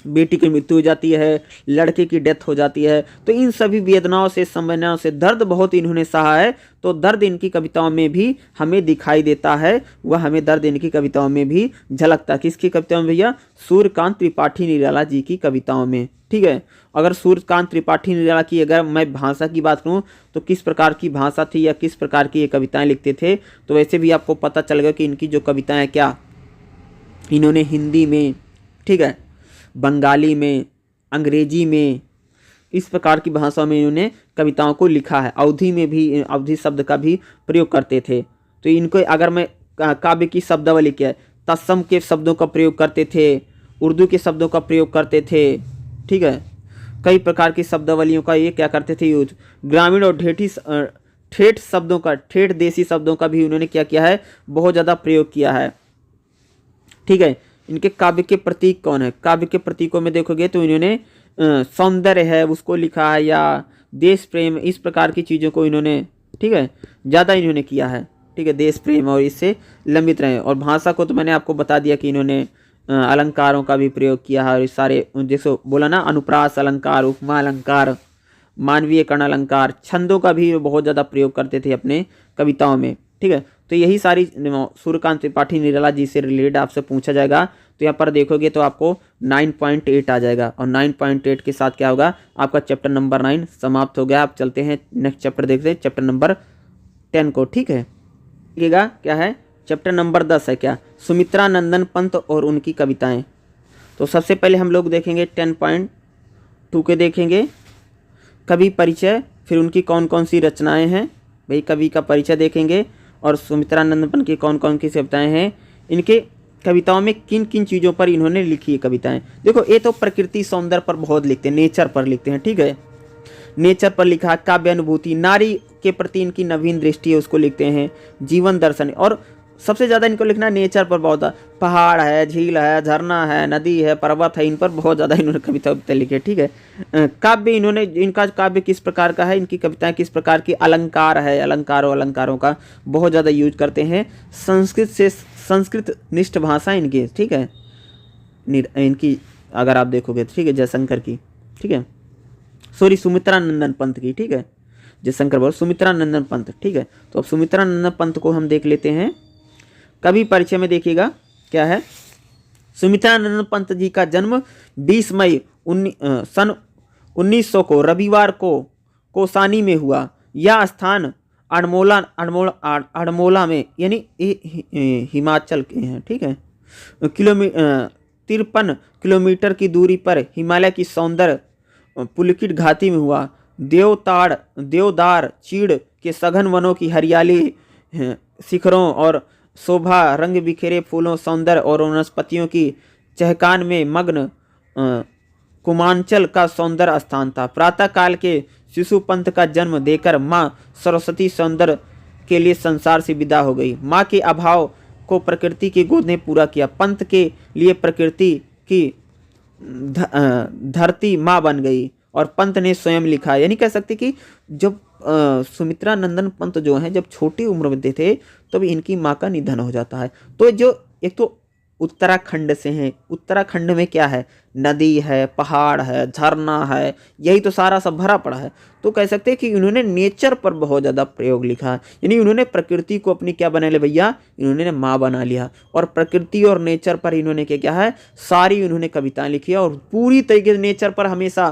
बेटी की मृत्यु हो जाती है, लड़के की डेथ हो जाती है, तो इन सभी वेदनाओं से, संवेदनाओं से दर्द बहुत इन्होंने सहा है। तो दर्द इनकी कविताओं में भी हमें दिखाई देता है, वह हमें दर्द इनकी कविताओं में भी झलकता है। किसकी कविताओं में भैया, सूर्यकांत त्रिपाठी निराला जी की कविताओं में। ठीक है, अगर सूर्यकांत त्रिपाठी निराला की अगर मैं भाषा की बात करूँ तो किस प्रकार की भाषा थी या किस प्रकार की ये कविताएँ लिखते थे, तो वैसे भी आपको पता चल गया कि इनकी जो कविताएँ क्या, इन्होंने हिंदी में, ठीक है, बंगाली में, अंग्रेजी में, इस प्रकार की भाषाओं में इन्होंने कविताओं को लिखा है। अवधी में भी, अवधी शब्द का भी प्रयोग करते थे। तो इनको अगर मैं काव्य की शब्दावली क्या है, तत्सम के शब्दों का प्रयोग करते थे, उर्दू के शब्दों का प्रयोग करते थे। ठीक है, कई प्रकार की शब्दावलियों का ये क्या करते थे यूज। ग्रामीण और ठेठ शब्दों का, ठेठ देसी शब्दों का भी उन्होंने क्या किया है, बहुत ज़्यादा प्रयोग किया है। ठीक है, इनके काव्य के प्रतीक कौन है, काव्य के प्रतीकों में देखोगे तो इन्होंने सौंदर्य है उसको लिखा है, या देश प्रेम, इस प्रकार की चीज़ों को इन्होंने, ठीक है, ज़्यादा इन्होंने किया है। ठीक है, देश प्रेम और इससे लंबित रहे। और भाषा को तो मैंने आपको बता दिया कि इन्होंने अलंकारों का भी प्रयोग किया है, और इस सारे जैसे बोला ना, अनुप्रास अलंकार, उपमा अलंकार, मानवीय कर्ण अलंकार, छंदों का भी बहुत ज़्यादा प्रयोग करते थे अपने कविताओं में। ठीक है, तो यही सारी सूर्यकांत त्रिपाठी निराला जी से रिलेटेड आपसे पूछा जाएगा। तो यहाँ पर देखोगे तो आपको 9.8 आ जाएगा, और 9.8 के साथ क्या होगा, आपका चैप्टर नंबर 9 समाप्त हो गया। आप चलते हैं नेक्स्ट चैप्टर देखते हैं, चैप्टर नंबर 10 को। ठीक है, देखिएगा क्या है, चैप्टर नंबर 10 है क्या, सुमित्रा नंदन पंत और उनकी कविताएँ। तो सबसे पहले हम लोग देखेंगे 10.2 के देखेंगे, कवि परिचय, फिर उनकी कौन कौन सी रचनाएँ हैं, भाई कवि का परिचय देखेंगे, और सुमित्रा नंदन पंत की कौन कौन सी कविताएँ हैं, इनके कविताओं में किन किन चीज़ों पर इन्होंने लिखी है कविताएं। देखो, ये तो प्रकृति सौंदर्य पर बहुत लिखते हैं, नेचर पर लिखते हैं। ठीक है, नेचर पर लिखा है, काव्य अनुभूति, नारी के प्रति इनकी नवीन दृष्टि है उसको लिखते हैं, जीवन दर्शन, और सबसे ज़्यादा इनको लिखना नेचर पर बहुत है। पहाड़ है, झील है, झरना है, नदी है, पर्वत है, इन पर बहुत ज़्यादा इन्होंने कविता लिखी है। ठीक है, काव्य इन्होंने, इनका काव्य किस प्रकार का है, इनकी कविताएं किस प्रकार की, अलंकार है, अलंकारों का बहुत ज़्यादा यूज करते हैं। संस्कृत निष्ठ भाषा इनकी, ठीक है, इनकी अगर आप देखोगे, ठीक है, जयशंकर की, ठीक है, सॉरी सुमित्रा नंदन पंत की। ठीक है, जयशंकर बोल, सुमित्रा नंदन पंत। ठीक है, तो अब सुमित्रा नंदन पंत को हम देख लेते हैं। कवि परिचय में देखिएगा क्या है, सुमित्रा नंदन पंत जी का जन्म 20 मई सन 1900 को रविवार को कोसानी में हुआ। यह स्थान अड़मोला में, यानी हिमाचल के हैं। ठीक है, 53 किलोमीटर की दूरी पर हिमालय की सौंदर्य पुलकित घाटी में हुआ। देवदार चीड़ के सघन वनों की हरियाली, शिखरों और शोभा, रंग बिखेरे फूलों, सौंदर्य और वनस्पतियों की चहकान में मग्न कुमांचल का सौंदर्य स्थान था। प्रातः काल के शिशु पंत का जन्म देकर माँ सरस्वती सौंदर्य के लिए संसार से विदा हो गई। माँ के अभाव को प्रकृति की गोद ने पूरा किया। पंत के लिए प्रकृति की धरती माँ बन गई और पंत ने स्वयं लिखा। यानी कह सकते कि जब सुमित्रा नंदन पंत जो हैं जब छोटी उम्र में थे तब इनकी माँ का निधन हो जाता है। तो जो एक तो उत्तराखंड से हैं, उत्तराखंड में क्या है, नदी है, पहाड़ है, झरना है, यही तो सारा सब भरा पड़ा है। तो कह सकते हैं कि इन्होंने नेचर पर बहुत ज़्यादा प्रयोग लिखा है। यानी इन्होंने प्रकृति को अपनी क्या बना लिया भैया, इन्होंने माँ बना लिया और प्रकृति और नेचर पर इन्होंने क्या है, सारी इन्होंने कविताएं लिखी और पूरी तरीके से नेचर पर हमेशा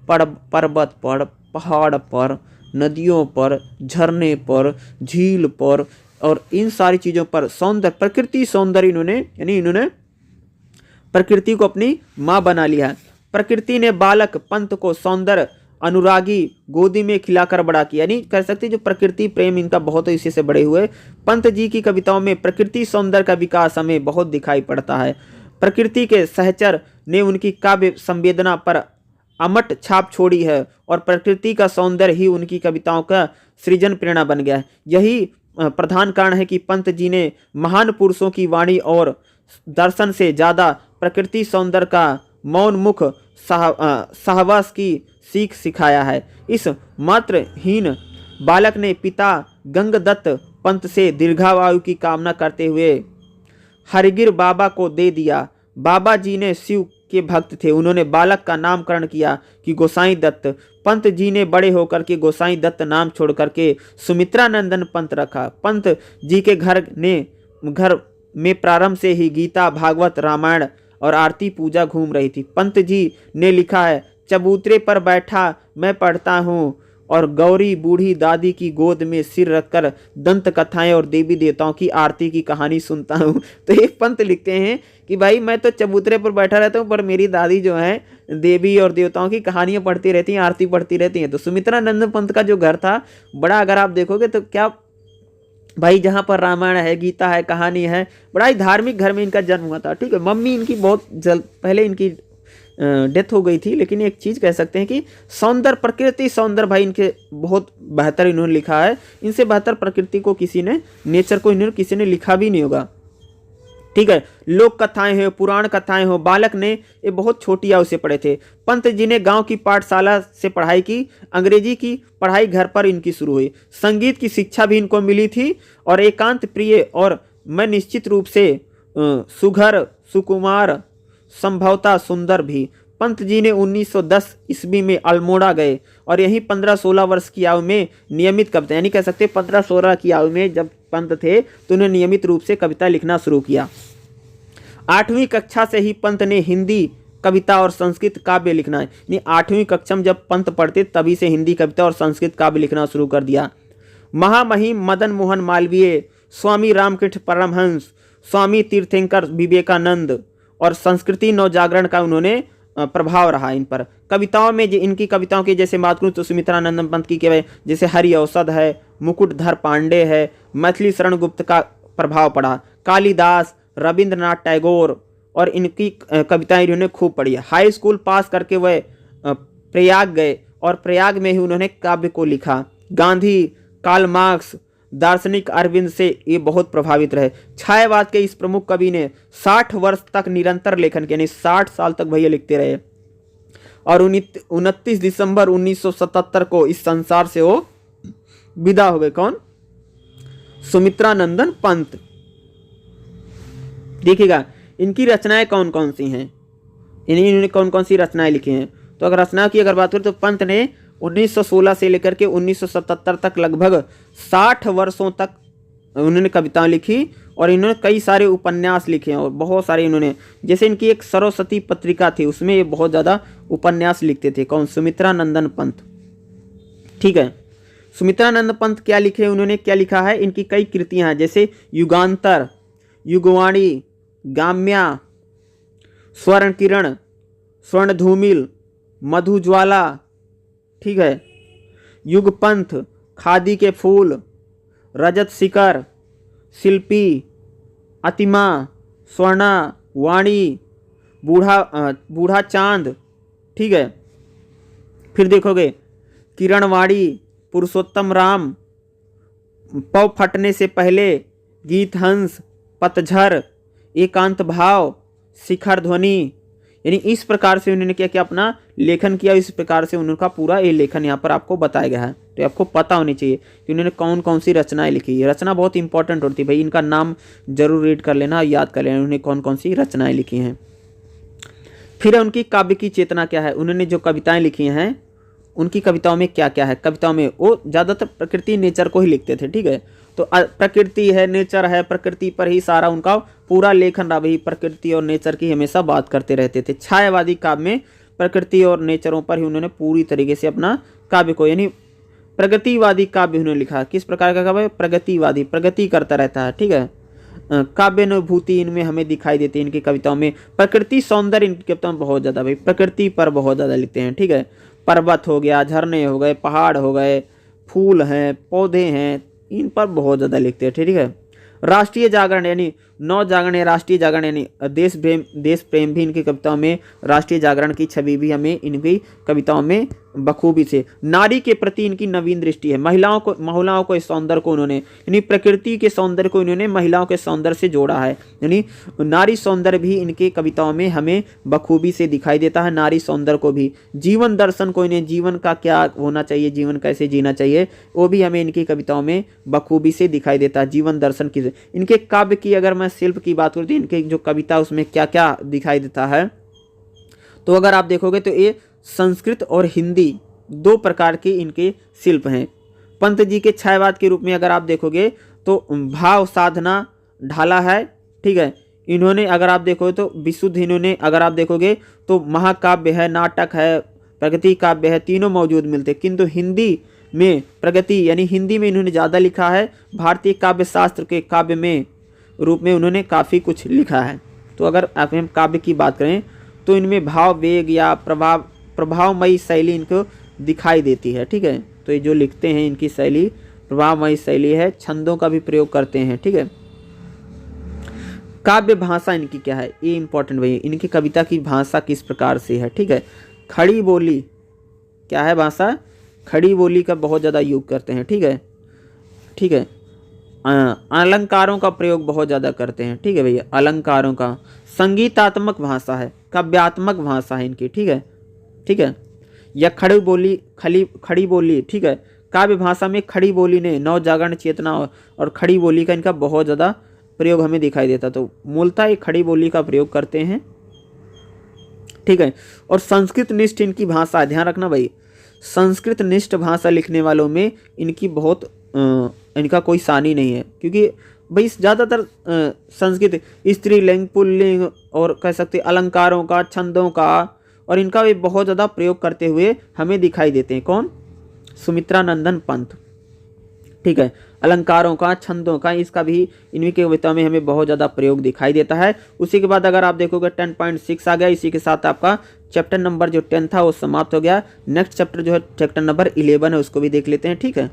पर्वत पर, पहाड़ पर, नदियों पर, झरने पर, झील पर और इन सारी चीज़ों पर सौंदर्य, प्रकृति सौंदर्य इन्होंने प्रकृति को अपनी माँ बना लिया। प्रकृति ने बालक पंत को सौंदर्य अनुरागी गोदी में खिलाकर बड़ा किया। यानी कह सकते जो प्रकृति प्रेम इनका बहुत इसी से बड़े हुए। पंत जी की कविताओं में प्रकृति सौंदर्य का विकास हमें बहुत दिखाई पड़ता है। प्रकृति के सहचर ने उनकी काव्य संवेदना पर अमट छाप छोड़ी है और प्रकृति का सौंदर्य ही उनकी कविताओं का सृजन प्रेरणा बन गया है। यही प्रधान कारण है कि पंत जी ने महान पुरुषों की वाणी और दर्शन से ज़्यादा प्रकृति सौंदर्य का मौन मुख सहवास की सीख सिखाया है। इस मात्रहीन बालक ने पिता गंगदत्त पंत से दीर्घायु की कामना करते हुए हरिगिर बाबा को दे दिया। बाबा जी ने शिव के भक्त थे, उन्होंने बालक का नामकरण किया कि गोसाई दत्त। पंत जी ने बड़े होकर के गोसाई दत्त नाम छोड़ करके सुमित्रा नंदन पंत रखा। पंत जी के घर में प्रारंभ से ही गीता, भागवत, रामायण और आरती पूजा घूम रही थी। पंत जी ने लिखा है, चबूतरे पर बैठा मैं पढ़ता हूँ और गौरी बूढ़ी दादी की गोद में सिर रखकर दंत कथाएं और देवी देवताओं की आरती की कहानी सुनता हूँ। तो एक पंत लिखते हैं कि भाई मैं तो चबूतरे पर बैठा रहता हूँ पर मेरी दादी जो है देवी और देवताओं की कहानियां पढ़ती रहती हैं, आरती पढ़ती रहती हैं। तो सुमित्रा नंदन पंत का जो घर था बड़ा, अगर आप देखोगे तो क्या भाई, जहाँ पर रामायण है, गीता है, कहानी है, बड़ा ही धार्मिक घर में इनका जन्म हुआ था। ठीक है, मम्मी इनकी बहुत जल्द पहले इनकी डेथ हो गई थी, लेकिन एक चीज़ कह सकते हैं कि सौंदर्य, प्रकृति सौंदर्य भाई इनके बहुत बेहतर इन्होंने लिखा है। इनसे बेहतर प्रकृति को किसी ने, नेचर को इन्होंने किसी ने लिखा भी नहीं होगा। ठीक है, लोक कथाएं हो, पुराण कथाएं हो, बालक ने ये बहुत छोटी आयु से पढ़े थे। पंत जी ने गांव की पाठशाला से पढ़ाई की। अंग्रेजी की पढ़ाई घर पर इनकी शुरू हुई। संगीत की शिक्षा भी इनको मिली थी और एकांत प्रिय और मैं निश्चित रूप से सुघर, सुकुमार, संभवतः सुंदर भी। पंत जी ने 1910 ईस्वी में अल्मोड़ा गए और यहीं 15-16 वर्ष की आयु में नियमित कविता, यानी कह सकते 15-16 की आयु में जब पंत थे तो उन्हें नियमित रूप से कविता लिखना शुरू किया। 8वीं कक्षा से ही पंत ने हिंदी कविता और संस्कृत काव्य लिखना, यानी 8वीं कक्षा में जब पंत पढ़ते तभी से हिंदी कविता और संस्कृत काव्य लिखना शुरू कर दिया। महामहिम मदन मोहन मालवीय, स्वामी रामकृष्ण परमहंस, स्वामी तीर्थंकर विवेकानंद और संस्कृति नवजागरण का उन्होंने प्रभाव रहा इन पर। कविताओं में इनकी कविताओं की जैसे बात करूँ तो सुमित्रा नंदन पंत की जैसे हरि औषध है, मुकुटधर पांडे है, मैथिली शरण गुप्त का प्रभाव पड़ा, कालिदास, रविंद्रनाथ टैगोर और इनकी कविताएं इन्होंने खूब पढ़ी। हाई स्कूल पास करके वह प्रयाग गए और प्रयाग में ही उन्होंने काव्य को लिखा। गांधी, कार्ल मार्क्स, दार्शनिक अरविंद से ये बहुत प्रभावित रहे। छायावाद के इस प्रमुख कवि ने 60 वर्ष तक निरंतर लेखन किया, यानी 60 साल तक भैया लिखते रहे और 29 दिसंबर 1977 को इस संसार से वो विदा हो गए। कौन? सुमित्रा नंदन पंत। देखिएगा इनकी रचनाएं कौन कौन सी हैं, इन्होंने कौन कौन सी रचनाएं लिखी हैं। तो अगर रचना की अगर बात करें तो पंत ने 1916 से लेकर के 1977 तक लगभग 60 वर्षों तक उन्होंने कविताएं लिखी और इन्होंने कई सारे उपन्यास लिखे हैं और बहुत सारे इन्होंने, जैसे इनकी एक सरस्वती पत्रिका थी उसमें ये बहुत ज़्यादा उपन्यास लिखते थे। कौन? सुमित्रा नंदन पंत। ठीक है, सुमित्रा नंदन पंत क्या लिखे, उन्होंने क्या लिखा है, इनकी कई कृतियाँ हैं जैसे युगांतर, युगवाणी, गाम्या, स्वर्ण किरण, स्वर्ण धूमिल, मधुज्वाला, ठीक है, युगपंथ, खादी के फूल, रजत शिखर, शिल्पी, अतिमा, स्वर्णा, वाणी, बूढ़ा चांद, ठीक है। फिर देखोगे किरणवाड़ी, पुरुषोत्तम राम, पौ फटने से पहले, गीत हंस, पतझर, एकांत भाव, शिखर ध्वनि। यानी इस प्रकार से उन्होंने क्या किया, अपना लेखन किया। इस प्रकार से उनका पूरा ये लेखन यहाँ पर आपको बताया गया है। तो आपको पता होनी चाहिए कि उन्होंने कौन कौन सी रचनाएं लिखी है। रचना बहुत इंपॉर्टेंट होती है भाई, इनका नाम जरूर रीड कर लेना, याद कर लेना उन्होंने कौन कौन सी रचनाएं लिखी हैं। फिर है उनकी काव्य की चेतना क्या है। उन्होंने जो कविताएं लिखी हैं उनकी कविताओं में क्या क्या है। कविताओं में वो ज़्यादातर प्रकृति नेचर को ही लिखते थे, ठीक है। तो प्रकृति है, नेचर है, प्रकृति पर ही सारा उनका पूरा लेखन रहा। भाई प्रकृति और नेचर की हमेशा बात करते रहते थे। छायावादी काव्य में प्रकृति और नेचरों पर ही उन्होंने पूरी तरीके से अपना काव्य को, यानी प्रगतिवादी काव्य उन्होंने लिखा। किस प्रकार का काव्य? प्रगतिवादी, प्रगति करता रहता है, ठीक है। काव्यानुभूति इनमें हमें दिखाई देती है इनकी कविताओं में। प्रकृति सौंदर्य इनकी कविताओं में बहुत ज़्यादा, भाई प्रकृति पर बहुत ज़्यादा लिखते हैं, ठीक है। पर्वत हो गया, झरने हो गए, पहाड़ हो गए, फूल हैं, पौधे हैं, इन पर बहुत ज़्यादा लिखते हैं, ठीक है। राष्ट्रीय जागरण यानी नौ जागरण या राष्ट्रीय जागरण यानी देश प्रेम भी इनकी कविताओं में, राष्ट्रीय जागरण की छवि भी हमें इनकी कविताओं में बखूबी से। नारी के प्रति इनकी नवीन दृष्टि है। महिलाओं को इस सौंदर्य को उन्होंने, यानी प्रकृति के सौंदर्य को इन्होंने महिलाओं के सौंदर्य से जोड़ा है। यानी नारी सौंदर्य भी इनके कविताओं में हमें बखूबी से दिखाई देता है। नारी सौंदर्य को भी, जीवन दर्शन को, इन्हें जीवन का क्या होना चाहिए, जीवन कैसे जीना चाहिए, वो भी हमें इनकी कविताओं में बखूबी से दिखाई देता है। जीवन दर्शन की, इनके काव्य की अगर मैं शिल्प की बात करूँ तो इनके जो कविता उसमें क्या क्या दिखाई देता है, तो अगर आप देखोगे तो ये संस्कृत और हिंदी दो प्रकार के इनके शिल्प हैं। पंत जी के छायावाद के रूप में अगर आप देखोगे तो भाव साधना ढाला है, ठीक है। इन्होंने अगर आप देखोगे तो विशुद्ध, इन्होंने अगर आप देखोगे तो महाकाव्य है, नाटक है, प्रगति काव्य है, तीनों मौजूद मिलते। किंतु हिंदी में प्रगति यानी हिंदी में इन्होंने ज़्यादा लिखा है। भारतीय काव्य शास्त्र के काव्य में रूप में उन्होंने काफ़ी कुछ लिखा है। तो अगर आप हम काव्य की बात करें तो इनमें भाव वेग या प्रभावमयी शैली इनको दिखाई देती है, ठीक है। तो ये जो लिखते हैं इनकी शैली प्रभावमयी शैली है, छंदों का भी प्रयोग करते हैं, ठीक है। काव्य भाषा इनकी क्या है, ये इंपॉर्टेंट भाई, इनकी कविता की भाषा किस प्रकार से है, ठीक है। खड़ी बोली क्या है भाषा, खड़ी बोली का बहुत ज़्यादा यूज करते हैं, ठीक है, ठीक है। अलंकारों का प्रयोग बहुत ज़्यादा करते हैं, ठीक है भैया, अलंकारों का। संगीतात्मक भाषा है, काव्यात्मक भाषा है इनकी, ठीक है, ठीक है। या खड़ी बोली, ठीक है। काव्य भाषा में खड़ी बोली ने नव जागरण चेतना और खड़ी बोली का इनका बहुत ज़्यादा प्रयोग हमें दिखाई देता। तो मूलतः ये खड़ी बोली का प्रयोग करते हैं, ठीक है। और संस्कृत निष्ठ इनकी भाषा, ध्यान रखना भाई, संस्कृत निष्ठ भाषा लिखने वालों में इनकी बहुत इनका कोई सानी नहीं है, क्योंकि भाई ज़्यादातर संस्कृत स्त्रीलिंग, पुल्लिंग और कह सकते अलंकारों का, छंदों का, और इनका भी बहुत ज़्यादा प्रयोग करते हुए हमें दिखाई देते हैं। कौन? सुमित्रा नंदन पंत, ठीक है। अलंकारों का, छंदों का, इसका भी इनकी कविता में हमें बहुत ज़्यादा प्रयोग दिखाई देता है। उसी के बाद अगर आप देखोगे 10.6 आ गया। इसी के साथ आपका चैप्टर नंबर जो 10 था वो समाप्त हो गया। नेक्स्ट चैप्टर जो है चैप्टर नंबर 11 है, उसको भी देख लेते हैं, ठीक है।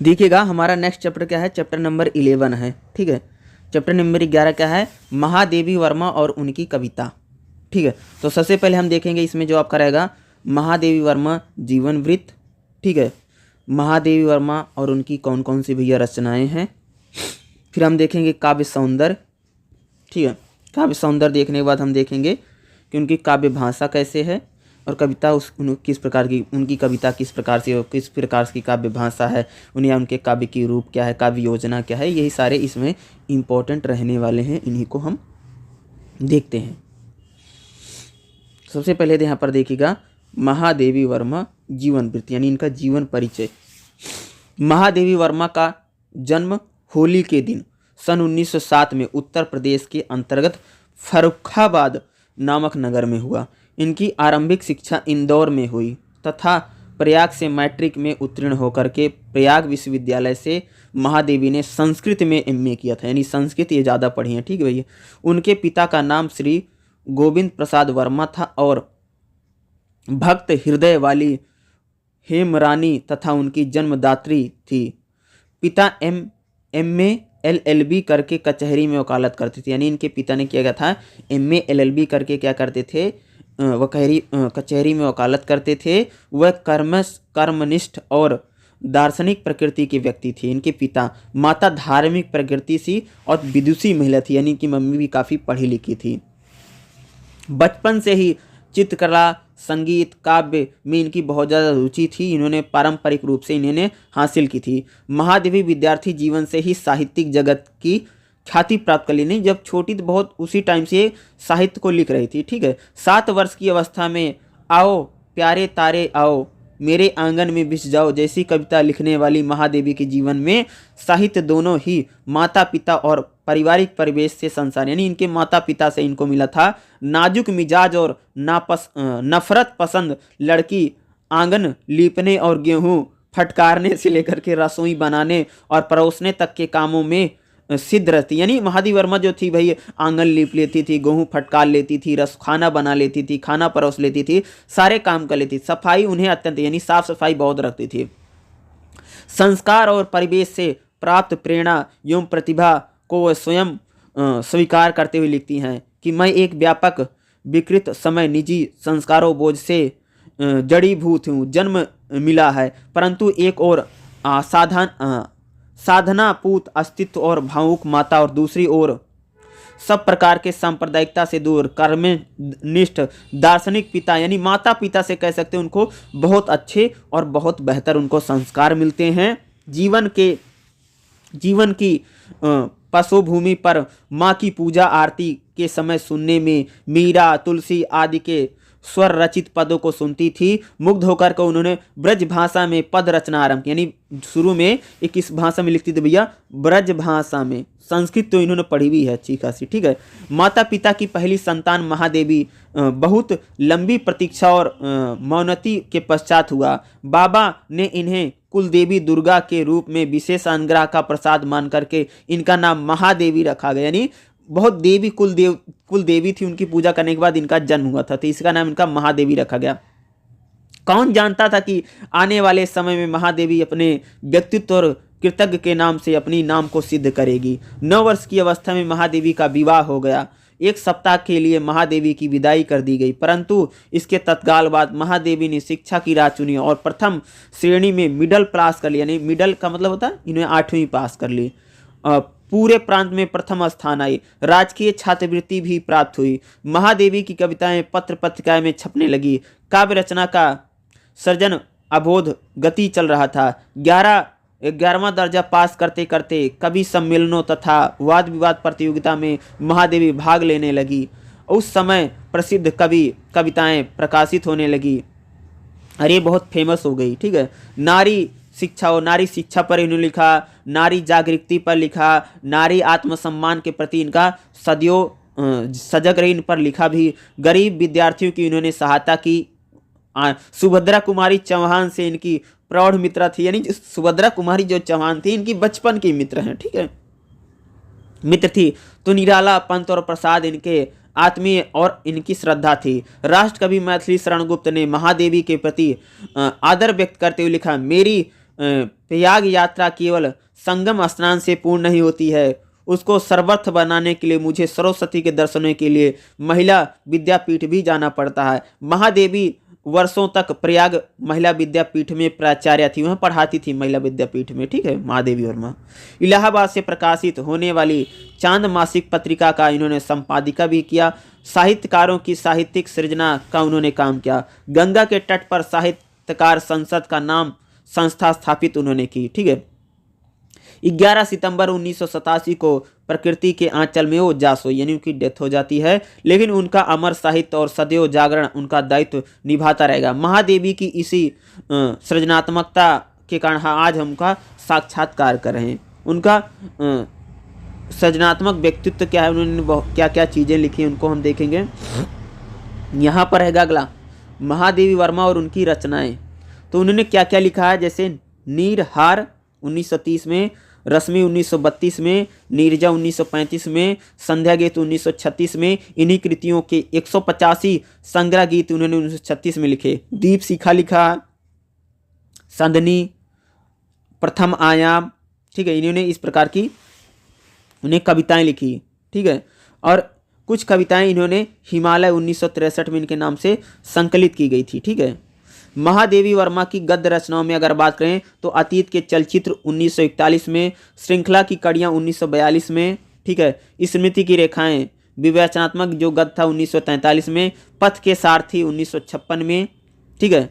देखिएगा हमारा नेक्स्ट चैप्टर क्या है, चैप्टर नंबर 11 है, ठीक है। चैप्टर नंबर 11 क्या है, महादेवी वर्मा और उनकी कविता, ठीक है। तो सबसे पहले हम देखेंगे इसमें जो आपका रहेगा महादेवी वर्मा जीवन वृत्त, ठीक है। महादेवी वर्मा और उनकी कौन कौन सी भैया रचनाएं हैं। फिर हम देखेंगे काव्य सौंदर्य, ठीक है। काव्य सौंदर्य देखने के बाद हम देखेंगे कि उनकी काव्य भाषा कैसे है और कविता किस प्रकार की, उनकी कविता किस प्रकार से, किस प्रकार की काव्य भाषा है, उन्हें उनके काव्य की रूप क्या है, काव्य योजना क्या है, यही सारे इसमें इम्पोर्टेंट रहने वाले हैं। इन्हीं को हम देखते हैं। सबसे पहले यहाँ पर देखिएगा महादेवी वर्मा जीवन वृत्त, यानी इनका जीवन परिचय। महादेवी वर्मा का जन्म होली के दिन सन 1907 में उत्तर प्रदेश के अंतर्गत फर्रुखाबाद नामक नगर में हुआ। इनकी आरंभिक शिक्षा इंदौर में हुई तथा प्रयाग से मैट्रिक में उत्तीर्ण होकर के प्रयाग विश्वविद्यालय से महादेवी ने संस्कृत में एमए किया था, यानी संस्कृत ये ज़्यादा पढ़ी हैं। ठीक है भैया। उनके पिता का नाम श्री गोविंद प्रसाद वर्मा था और भक्त हृदय वाली हेमरानी तथा उनकी जन्मदात्री थी। पिता एमए एलएलबी करके कचहरी में वकालत करते थे, यानी इनके पिता ने किया गया था एमए एलएलबी करके क्या करते थे, कचहरी में वकालत करते थे। वह कर्मनिष्ठ और दार्शनिक प्रकृति के व्यक्ति थे इनके पिता। माता धार्मिक प्रकृति सी और विदुषी महिला थी, यानी कि मम्मी भी काफ़ी पढ़ी लिखी थी। बचपन से ही चित्रकला संगीत काव्य में इनकी बहुत ज़्यादा रुचि थी, इन्होंने पारंपरिक रूप से इन्होंने हासिल की थी। महादेवी विद्यार्थी जीवन से ही साहित्यिक जगत की ख्याति प्राप्त कर ली। नहीं, जब छोटी तो बहुत उसी टाइम से साहित्य को लिख रही थी। ठीक है। 7 वर्ष की अवस्था में आओ प्यारे तारे आओ मेरे आंगन में बिछ जाओ जैसी कविता लिखने वाली महादेवी के जीवन में साहित्य दोनों ही माता पिता और पारिवारिक परिवेश से संसार, यानी इनके माता पिता से इनको मिला था। नाजुक मिजाज और नफरत पसंद लड़की आंगन लीपने और गेहूं फटकारने से लेकर के रसोई बनाने और परोसने तक के कामों में सिद्ध रहती। यानी महादेवी वर्मा जो थी भाई आंगन लीप लेती थी, गेहूं फटकार लेती थी, खाना बना लेती थी, खाना परोस लेती थी, सारे काम कर लेती थी। सफाई उन्हें अत्यंत, यानी साफ सफाई बहुत रखती थी। संस्कार और परिवेश से प्राप्त प्रेरणा एवं प्रतिभा को वह स्वयं स्वीकार करते हुए लिखती हैं कि मैं एक व्यापक विकृत समय निजी संस्कारों बोझ से जड़ीभूत हूँ। जन्म मिला है परंतु एक और साधनापूत अस्तित्व और भावुक माता और दूसरी ओर सब प्रकार के सांप्रदायिकता से दूर कर्मनिष्ठ दार्शनिक पिता, यानी माता पिता से कह सकते हैं उनको बहुत अच्छे और बहुत बेहतर उनको संस्कार मिलते हैं। जीवन की पशुभूमि पर माँ की पूजा आरती के समय सुनने में मीरा तुलसी आदि के स्वर रचित पदों को सुनती थी। मुग्ध होकर को उन्होंने ब्रज भाषा में पद रचना आरंभ की, यानी शुरू में ये किस भाषा में लिखती थी भैया, ब्रज भाषा में। संस्कृत तो इन्होंने पढ़ी भी है अच्छी खासी। ठीक है। माता पिता की पहली संतान महादेवी बहुत लंबी प्रतीक्षा और मौनती के पश्चात हुआ। बाबा ने इन्हें कुल देवी दुर्गा के रूप में विशेष अनुग्रह का प्रसाद मान करके इनका नाम महादेवी रखा गया, यानी बहुत देवी कुल देवी थी, उनकी पूजा करने के बाद इनका जन्म हुआ था, तो इसका नाम इनका महादेवी रखा गया। कौन जानता था कि आने वाले समय में महादेवी अपने व्यक्तित्व और कृतज्ञ के नाम से अपनी नाम को सिद्ध करेगी। 9 वर्ष की अवस्था में महादेवी का विवाह हो गया। 1 सप्ताह के लिए महादेवी की विदाई कर दी गई, परंतु इसके तत्काल बाद महादेवी ने शिक्षा की राह चुनी और प्रथम श्रेणी में मिडल पास कर लिया, यानी मिडल का मतलब होता है इन्हें 8वीं पास कर ली। पूरे प्रांत में प्रथम स्थान आई। राजकीय छात्रवृत्ति भी प्राप्त हुई। महादेवी की कविताएं पत्र पत्रिकाएं में छपने लगी। काव्य रचना का सृजन अबोध गति चल रहा था। 11वां दर्जा पास करते करते कवि सम्मेलनों तथा वाद विवाद प्रतियोगिता में महादेवी भाग लेने लगी। उस समय प्रसिद्ध कविताएं प्रकाशित होने लगी। अरे बहुत फेमस हो गई। ठीक है। नारी शिक्षा पर इन्होंने लिखा, नारी जागृति पर लिखा, नारी आत्मसम्मान के प्रति इनका सदैव सजग रही इन पर लिखा भी। गरीब विद्यार्थियों की इन्होंने सहायता की। सुभद्रा कुमारी चौहान से इनकी प्रौढ़ मित्र थी, यानी सुभद्रा कुमारी जो चौहान थी इनकी बचपन की मित्र हैं। ठीक है, मित्र थी। तो निराला पंत और प्रसाद इनके आत्मीय और इनकी श्रद्धा थी। राष्ट्रकवि मैथिली शरणगुप्त ने महादेवी के प्रति आदर व्यक्त करते हुए लिखा, मेरी प्रयाग यात्रा केवल संगम स्नान से पूर्ण नहीं होती है, उसको सर्वस्व बनाने के लिए मुझे सरस्वती के दर्शनों के लिए महिला विद्यापीठ भी जाना पड़ता है। महादेवी वर्षों तक प्रयाग महिला विद्यापीठ में प्राचार्य थी, वहाँ पढ़ाती थी महिला विद्यापीठ में। ठीक है, महादेवी वर्मा। इलाहाबाद से प्रकाशित होने वाली चांद मासिक पत्रिका का इन्होंने संपादिका भी किया। साहित्यकारों की साहित्यिक सृजना का उन्होंने काम किया। गंगा के तट पर साहित्यकार संसद का नाम संस्था स्थापित उन्होंने की। ठीक है। 11 सितंबर 1987 को प्रकृति के आंचल में वो जा सोई, यानी उनकी डेथ हो जाती है, लेकिन उनका अमर साहित्य और सदैव जागरण उनका दायित्व निभाता रहेगा। महादेवी की इसी सृजनात्मकता के कारण आज हम उनका साक्षात्कार कर रहे हैं। उनका सृजनात्मक व्यक्तित्व क्या है, उन्होंने क्या क्या चीज़ें लिखी उनको हम देखेंगे। यहाँ पर है अगला, महादेवी वर्मा और उनकी रचनाएं। तो उन्होंने क्या क्या लिखा है, जैसे नीरहार 1930 में, रश्मि 1932 में, नीरजा 1935 में, संध्या गीत 1936 में। इन्हीं कृतियों के 185 संग्रह गीत उन्होंने 1936 में लिखे। दीप शिखा लिखा, संधनी, प्रथम आयाम, ठीक है, इन्होंने इस प्रकार की उन्हें कविताएं लिखी, ठीक है। और कुछ कविताएं इन्होंने हिमालय 1963 में इनके नाम से संकलित की गई थी, ठीक है। महादेवी वर्मा की गद्य रचनाओं में अगर बात करें तो अतीत के चलचित्र 1941 में, श्रृंखला की कड़ियाँ 1942 में, ठीक है, स्मृति की रेखाएं विवेचनात्मक जो गद्य था 1943 में, पथ के सारथी 1956 में, ठीक है।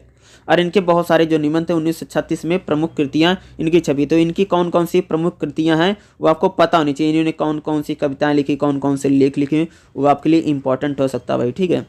और इनके बहुत सारे जो निबंध थे 1936 में प्रमुख कृतियां इनकी छपी। तो इनकी कौन कौन सी प्रमुख कृतियां हैं वो आपको पता होनी चाहिए। इन्होंने कौन कौन सी कविताएं लिखी, कौन कौन से लेख लिखे, वो आपके लिए इंपॉर्टेंट हो सकता है भाई, ठीक है।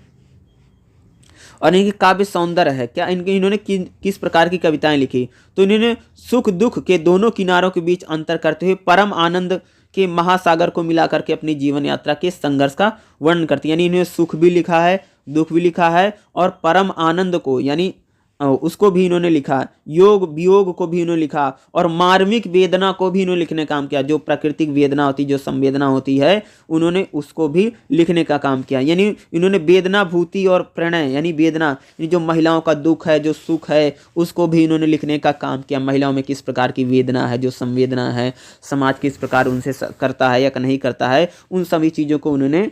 और इनकी काव्य सौंदर्य है क्या, इन्होंने किस प्रकार की कविताएं लिखी, तो इन्होंने सुख दुख के दोनों किनारों के बीच अंतर करते हुए परम आनंद के महासागर को मिला करके अपनी जीवन यात्रा के संघर्ष का वर्णन करती है। यानी इन्होंने सुख भी लिखा है, दुख भी लिखा है, और परम आनंद को यानी उसको भी इन्होंने लिखा, योग वियोग को भी इन्होंने लिखा, और मार्मिक वेदना को भी इन्होंने लिखने का काम किया। जो प्राकृतिक वेदना होती, जो संवेदना होती है, उन्होंने उसको भी लिखने का काम किया। यानी इन्होंने वेदना भूति और प्रणय यानी वेदना, जो महिलाओं का दुख है, जो सुख है, उसको भी इन्होंने लिखने का काम किया। महिलाओं में किस प्रकार की वेदना है, जो संवेदना है, समाज किस प्रकार उनसे करता है या नहीं करता है, उन सभी चीज़ों को उन्होंने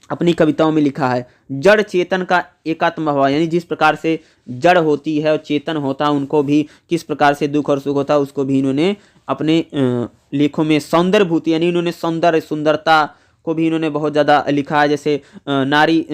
अपनी कविताओं में लिखा है। जड़ चेतन का एकात्म भाव, यानी जिस प्रकार से जड़ होती है और चेतन होता है, उनको भी किस प्रकार से दुख और सुख होता है, उसको भी इन्होंने अपने लेखों में सौंदर्य भूति यानी इन्होंने सौंदर्य सुंदरता को भी इन्होंने बहुत ज़्यादा लिखा है। जैसे नारी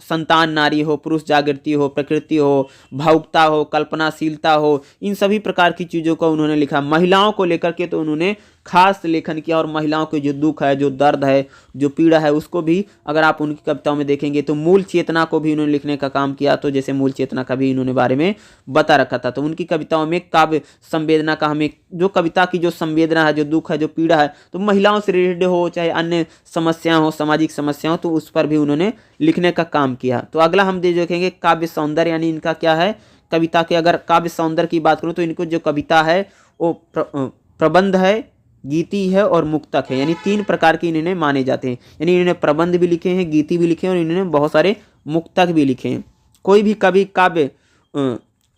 संतान नारी हो, पुरुष जागृति हो, प्रकृति हो, भावुकता हो, कल्पनाशीलता हो, इन सभी प्रकार की चीज़ों को उन्होंने लिखा। महिलाओं को लेकर के तो उन्होंने खास लेखन किया, और महिलाओं के जो दुख है, जो दर्द है, जो पीड़ा है, उसको भी अगर आप उनकी कविताओं में देखेंगे तो मूल चेतना को भी उन्होंने लिखने का काम किया। तो जैसे मूल चेतना का भी इन्होंने बारे में बता रखा था। तो उनकी कविताओं में काव्य संवेदना का, हमें जो कविता की जो संवेदना है, जो दुख है, जो पीड़ा है, तो महिलाओं से रिलेटेड हो चाहे अन्य समस्याएं हो, सामाजिक समस्याएं हो, तो उस पर भी उन्होंने लिखने का काम किया। तो अगला हम देखेंगे काव्य सौंदर्य, यानी इनका क्या है कविता के। अगर काव्य सौंदर्य की बात करूँ तो इनको जो कविता है वो प्रबंध है, गीति है और मुक्तक है, यानी 3 प्रकार के इन्होंने माने जाते हैं। यानी इन्होंने प्रबंध भी लिखे हैं, गीति भी लिखे हैं, और इन्होंने बहुत सारे मुक्तक भी लिखे हैं। कोई भी कवि काव्य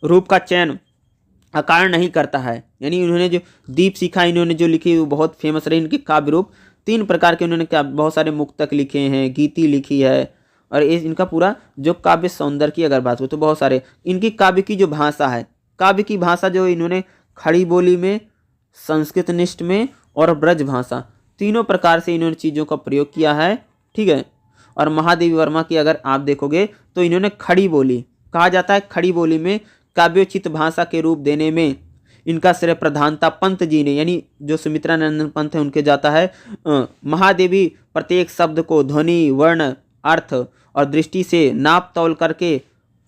रूप का चयन अकारण नहीं करता है। यानी इन्होंने जो दीप शिखा इन्होंने जो लिखी वो बहुत फेमस रही। इनके काव्य रूप 3 प्रकार के उन्होंने बहुत सारे मुक्तक लिखे हैं, गीति लिखी है, और इनका पूरा जो काव्य सौंदर्य की अगर बात हो तो बहुत सारे। इनकी काव्य की जो भाषा है, काव्य की भाषा जो इन्होंने खड़ी बोली में, संस्कृत निष्ठ में और ब्रज भाषा, तीनों प्रकार से इन्होंने चीज़ों का प्रयोग किया है, ठीक है। और महादेवी वर्मा की अगर आप देखोगे तो इन्होंने खड़ी बोली कहा जाता है, खड़ी बोली में काव्योचित भाषा के रूप देने में इनका श्रेय प्रधानता पंत जी ने, यानी जो सुमित्रा नंदन पंत है उनके जाता है। महादेवी प्रत्येक शब्द को ध्वनि, वर्ण, अर्थ और दृष्टि से नाप तौल करके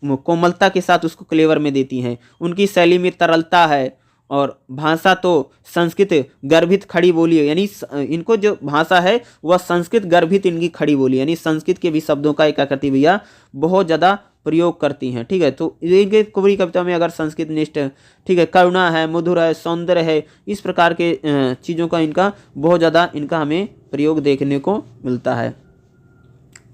कोमलता के साथ उसको क्लेवर में देती हैं। उनकी शैली में तरलता है, और भाषा तो संस्कृत गर्भित खड़ी बोली है, यानी इनको जो भाषा है वह संस्कृत गर्भित इनकी खड़ी बोली, यानी संस्कृत के भी शब्दों का क्या करती भैया बहुत ज़्यादा प्रयोग करती हैं, ठीक है। तो इनके पूरी कविता में अगर संस्कृत निष्ठ, ठीक है, करुणा है, मधुर है, सौंदर्य है, इस प्रकार के चीज़ों का इनका बहुत ज़्यादा इनका हमें प्रयोग देखने को मिलता है।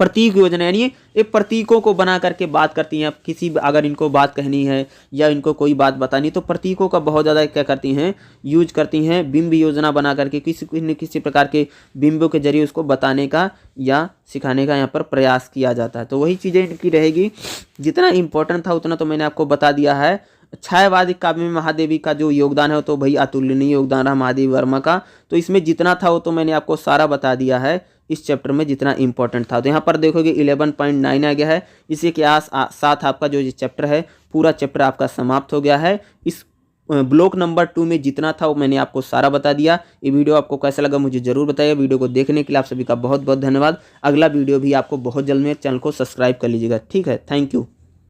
प्रतीक योजना, यानी ये प्रतीकों को बना करके बात करती हैं। किसी अगर इनको बात कहनी है या इनको कोई बात बतानी, तो प्रतीकों का बहुत ज़्यादा क्या करती हैं यूज करती हैं। बिंब योजना बना करके किसी प्रकार के बिंबों के जरिए उसको बताने का या सिखाने का यहाँ पर प्रयास किया जाता है। तो वही चीज़ें इनकी रहेगी। जितना इम्पोर्टेंट था उतना तो मैंने आपको बता दिया है। छायावादी काव्य में महादेवी का जो योगदान है तो भाई अतुलनीय योगदान रहा महादेवी वर्मा का। तो इसमें जितना था वो तो मैंने आपको सारा बता दिया है इस चैप्टर में जितना इंपॉर्टेंट था। तो यहाँ पर देखोगे 11.9 आ गया है। इसी के साथ आपका जो चैप्टर है पूरा चैप्टर आपका समाप्त हो गया है। इस ब्लॉक नंबर 2 में जितना था वो मैंने आपको सारा बता दिया। ये वीडियो आपको कैसा लगा मुझे ज़रूर बताइए। वीडियो को देखने के लिए आप सभी का बहुत बहुत धन्यवाद। अगला वीडियो भी आपको बहुत जल्द में, चैनल को सब्सक्राइब कर लीजिएगा, ठीक है। Thank you.